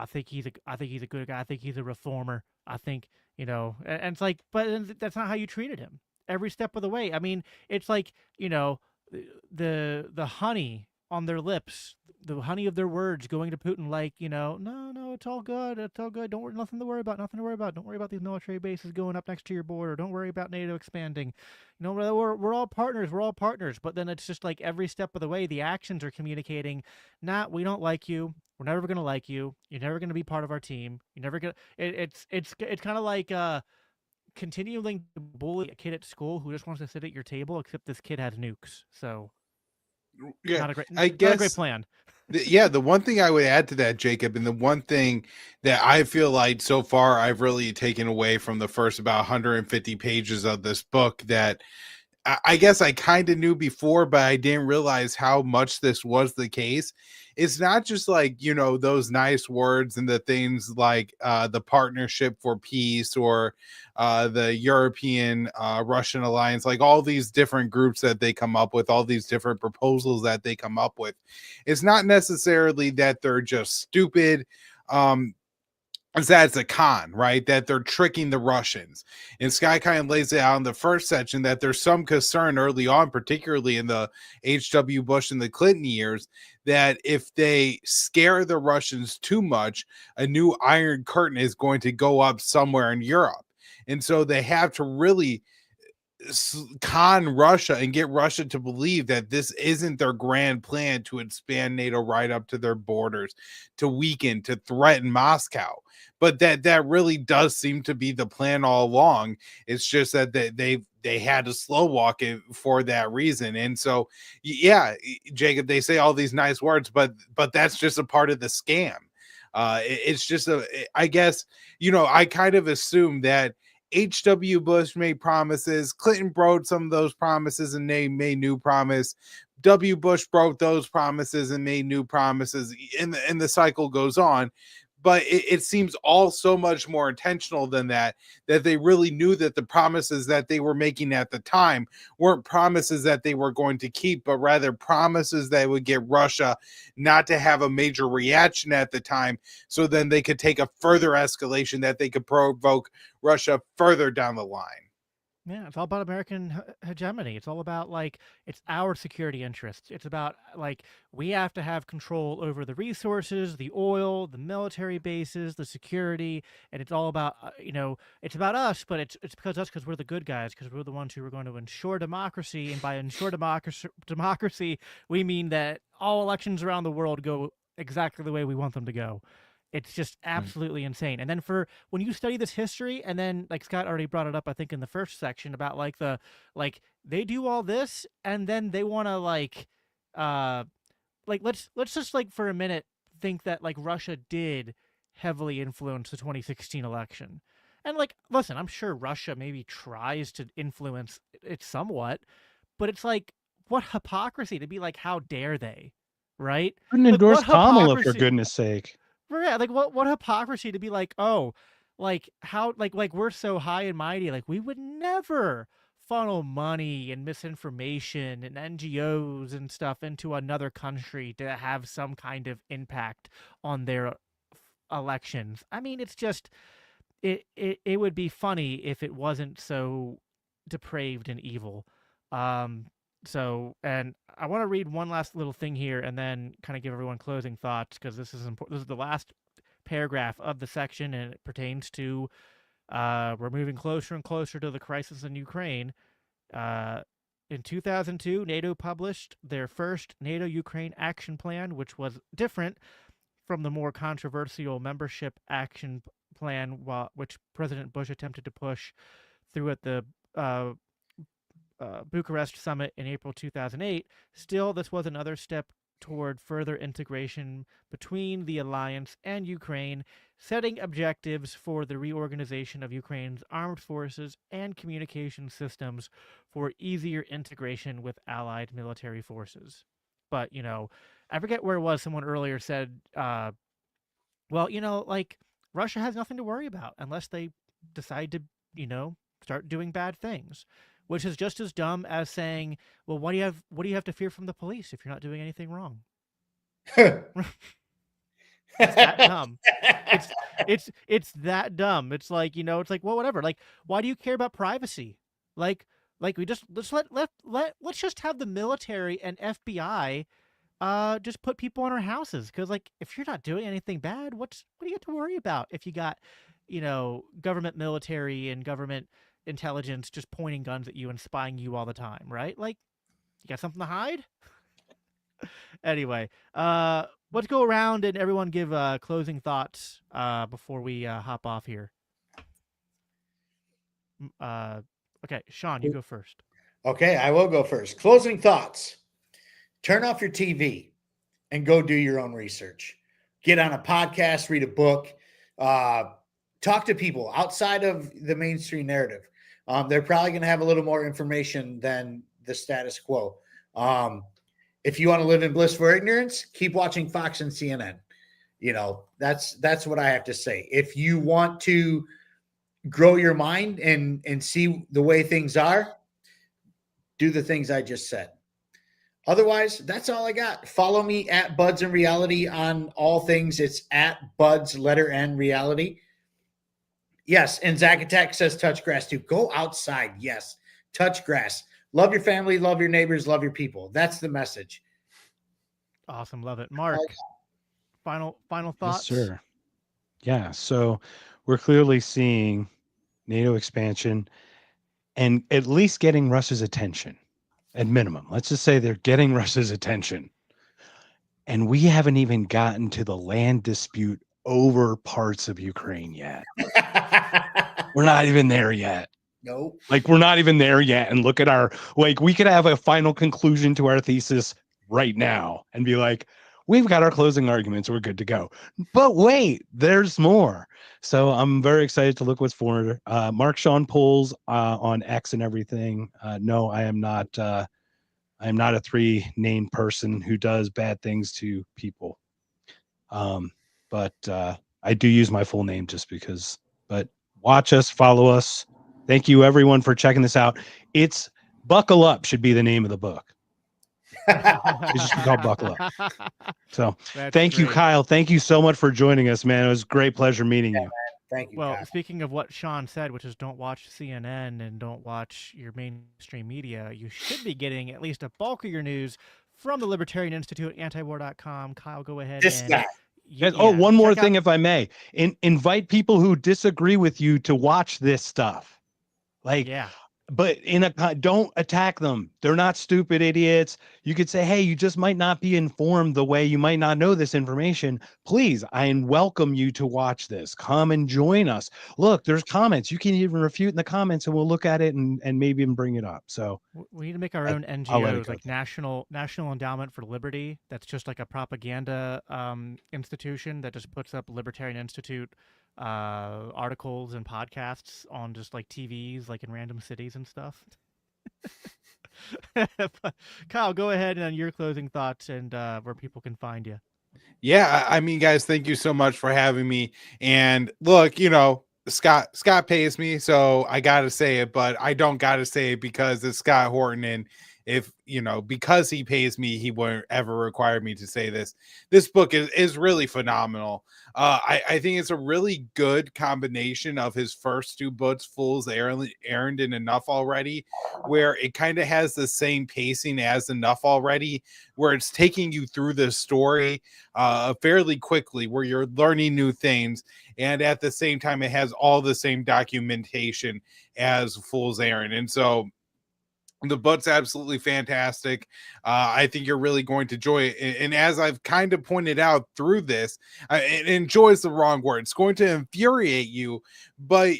think he's a good guy. I think he's a reformer. I think, and it's like, but that's not how you treated him every step of the way. I mean, it's like, the honey on their lips the honey of their words, going to Putin like, no, it's all good, don't worry, nothing to worry about, don't worry about these military bases going up next to your border, don't worry about NATO expanding, we're all partners. But then it's just like every step of the way, the actions are communicating, nah, we don't like you, we're never gonna like you, you're never gonna be part of our team, you're never gonna. It's kind of like continuing to bully a kid at school who just wants to sit at your table, except this kid has nukes. So Yeah, not a great, I not a great guess. plan. The one thing I would add to that, Jacob, and the one thing that I feel like so far I've really taken away from the first about 150 pages of this book that I guess I kind of knew before, but I didn't realize how much this was the case. It's not just like, those nice words and the things like the Partnership for Peace or the European Russian Alliance, like all these different groups that they come up with, all these different proposals that they come up with. It's not necessarily that they're just stupid. Is that it's a con, right? That they're tricking the Russians. And Sky kind of lays it out in the first section that there's some concern early on, particularly in the H.W. Bush and the Clinton years, that if they scare the Russians too much, a new Iron Curtain is going to go up somewhere in Europe. And so they have to really con Russia and get Russia to believe that this isn't their grand plan to expand NATO right up to their borders, to weaken, to threaten Moscow. But that really does seem to be the plan all along. It's just that they had to slow walk it for that reason. And so, yeah, Jacob, they say all these nice words, but that's just a part of the scam. It's just I guess, I kind of assume that H.W. Bush made promises. Clinton broke some of those promises and they made new promise. W. Bush broke those promises and made new promises. And the cycle goes on. But it seems all so much more intentional than that they really knew that the promises that they were making at the time weren't promises that they were going to keep, but rather promises that would get Russia not to have a major reaction at the time. So then they could take a further escalation that they could provoke Russia further down the line. Yeah, it's all about American hegemony. It's all about it's our security interests. It's about we have to have control over the resources, the oil, the military bases, the security, and it's all about it's about us, but it's because we're the good guys, because we're the ones who are going to ensure democracy, and by ensure democracy, we mean that all elections around the world go exactly the way we want them to go. It's just absolutely insane. And then when you study this history, and then Scott already brought it up, I think in the first section about they do all this, and then they want to let's just for a minute think that Russia did heavily influence the 2016 election. And listen, I'm sure Russia maybe tries to influence it somewhat, but it's what hypocrisy to be how dare they, right? Couldn't endorse Kamala, for goodness sake. Yeah, what hypocrisy to be how we're so high and mighty, we would never funnel money and misinformation and NGOs and stuff into another country to have some kind of impact on their elections. I mean, it's just it would be funny if it wasn't so depraved and evil. So, and I want to read one last little thing here and then kind of give everyone closing thoughts, because this is important. This is the last paragraph of the section, and it pertains to we're moving closer and closer to the crisis in Ukraine. In 2002, NATO published their first NATO-Ukraine action plan, which was different from the more controversial membership action plan, which President Bush attempted to push through at the Bucharest summit in April 2008. Still, this was another step toward further integration between the alliance and Ukraine, setting objectives for the reorganization of Ukraine's armed forces and communication systems for easier integration with allied military forces. But, I forget where it was, someone earlier said, Russia has nothing to worry about unless they decide to, start doing bad things. Which is just as dumb as saying, well, what do you have to fear from the police if you're not doing anything wrong? It's that dumb. It's that dumb. It's well, whatever. Why do you care about privacy? We just let's just have the military and FBI just put people in our houses, because like if you're not doing anything bad, what do you have to worry about if you got, government military and government intelligence just pointing guns at you and spying you all the time, right? Like, you got something to hide? Anyway, let's go around and everyone give closing thoughts before we hop off here. Okay, Sean, you go first. Okay, I will go first. Closing thoughts. Turn off your TV and go do your own research. Get on a podcast, read a book, talk to people outside of the mainstream narrative. They're probably going to have a little more information than the status quo. If you want to live in blissful ignorance, keep watching Fox and CNN. That's what I have to say. If you want to grow your mind and see the way things are, do the things I just said. Otherwise, that's all I got. Follow me at Buds and Reality on all things. It's at Buds letter N Reality. Yes, and Zach Attack says touch grass too. Go outside. Yes, touch grass. Love your family, love your neighbors, love your people. That's the message. Awesome, love it. Mark, final thoughts? Yes, sir. Yeah, so we're clearly seeing NATO expansion and at least getting Russia's attention at minimum. Let's just say they're getting Russia's attention. And we haven't even gotten to the land dispute over parts of Ukraine yet. We're not even there yet. Nope. Like, we're not even there yet. And look at we could have a final conclusion to our thesis right now and be like, we've got our closing arguments. We're good to go. But wait, there's more. So I'm very excited to look what's forward. Mark Sean polls on X and everything. No, I am not. I am not a 3-named person who does bad things to people. But I do use my full name just because. But watch us, follow us. Thank you, everyone, for checking this out. It's Buckle Up should be the name of the book. It should be called Buckle Up. So thank you, Kyle. Thank you so much for joining us, man. It was a great pleasure meeting you. Thank you. Well, Kyle. Speaking of what Sean said, which is don't watch CNN and don't watch your mainstream media, you should be getting at least a bulk of your news from the Libertarian Institute, antiwar.com. Kyle, go ahead. One more thing, if I may. Invite people who disagree with you to watch this stuff. But don't attack them. They're not stupid idiots. You could say, hey, you just might not be informed the way you might not know this information. Please, I welcome you to watch this. Come and join us. Look, there's comments. You can even refute in the comments and we'll look at it and maybe even bring it up. So we need to make our own NGOs, like National Endowment for Liberty. That's just like a propaganda institution that just puts up Libertarian Institute articles and podcasts on just like TVs, like in random cities and stuff. Kyle, go ahead and your closing thoughts and where people can find you. Yeah, I mean, guys, thank you so much for having me. And look, Scott pays me, so I gotta say it, but I don't gotta say it because it's Scott Horton, and if because he pays me, he won't ever require me to say this. This book is really phenomenal. I think it's a really good combination of his first 2 books, Fool's Errand and Enough Already, where it kind of has the same pacing as Enough Already, where it's taking you through the story fairly quickly, where you're learning new things, and at the same time, it has all the same documentation as Fool's Errand. And so the book's absolutely fantastic. I think you're really going to enjoy it. And as I've kind of pointed out through this, enjoy is the wrong word. It's going to infuriate you. But,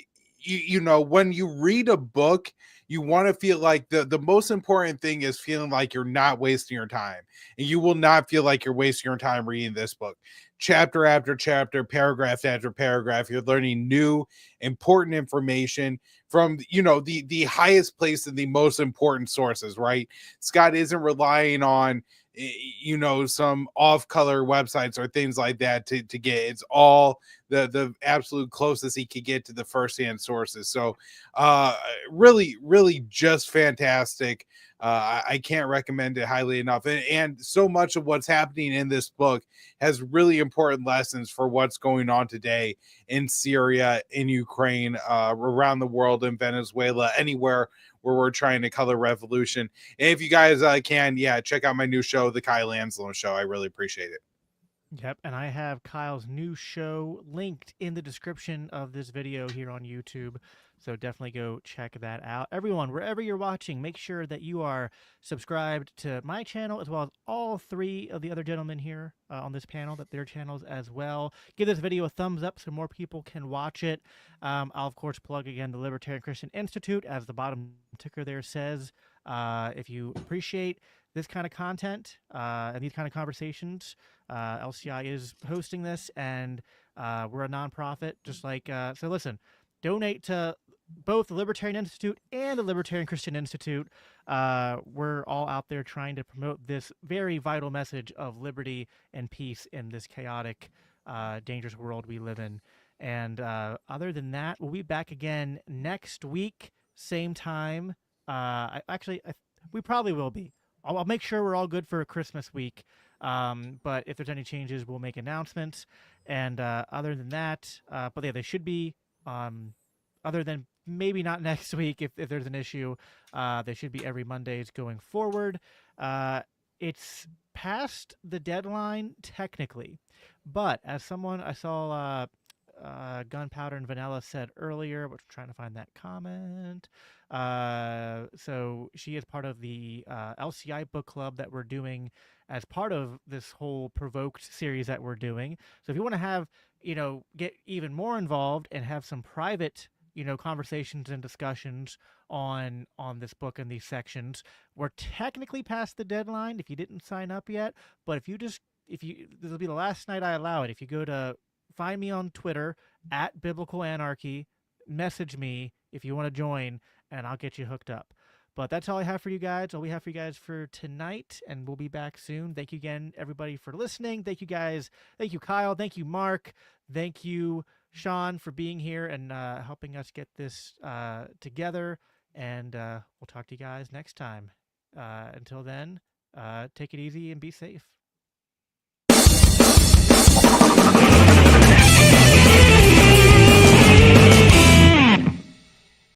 when you read a book, you want to feel like the most important thing is feeling like you're not wasting your time. And you will not feel like you're wasting your time reading this book. Chapter after chapter, paragraph after paragraph, you're learning new, important information from, the highest place and the most important sources, right? Scott isn't relying on, some off-color websites or things like that to get. It's all the absolute closest he could get to the firsthand sources. So really, really just fantastic. I can't recommend it highly enough. And so much of what's happening in this book has really important lessons for what's going on today in Syria, in Ukraine, around the world, in Venezuela, anywhere where we're trying to color revolution. And if you guys can, check out my new show, The Kyle Anselmo Show. I really appreciate it. Yep, and I have Kyle's new show linked in the description of this video here on YouTube. So definitely go check that out. Everyone, wherever you're watching, make sure that you are subscribed to my channel as well as all three of the other gentlemen here on this panel, that their channels as well. Give this video a thumbs up so more people can watch it. I'll, of course, plug again the Libertarian Christian Institute, as the bottom ticker there says. If you appreciate this kind of content and these kind of conversations, LCI is hosting this, and we're a nonprofit, just like so. Listen, donate to both the Libertarian Institute and the Libertarian Christian Institute. We're all out there trying to promote this very vital message of liberty and peace in this chaotic, dangerous world we live in. And other than that, we'll be back again next week, same time. We probably will be. I'll make sure we're all good for Christmas week. But if there's any changes, we'll make announcements. And other than that, but yeah, they should be, other than maybe not next week if there's an issue, they should be every Mondays going forward. It's past the deadline technically, but as someone I saw, Gunpowder and Vanilla said earlier, which I'm trying to find that comment. So she is part of the LCI book club that we're doing as part of this whole Provoked series that we're doing. So if you want to have, get even more involved and have some private, conversations and discussions on this book and these sections, we're technically past the deadline if you didn't sign up yet. But this will be the last night I allow it. If you go to find me on Twitter at Biblical Anarchy, message me if you want to join, and I'll get you hooked up. But that's all I have for you guys. All we have for you guys for tonight, and we'll be back soon. Thank you again, everybody, for listening. Thank you, guys. Thank you, Kyle. Thank you, Mark. Thank you, Sean, for being here and helping us get this together. And we'll talk to you guys next time. Until then, take it easy and be safe.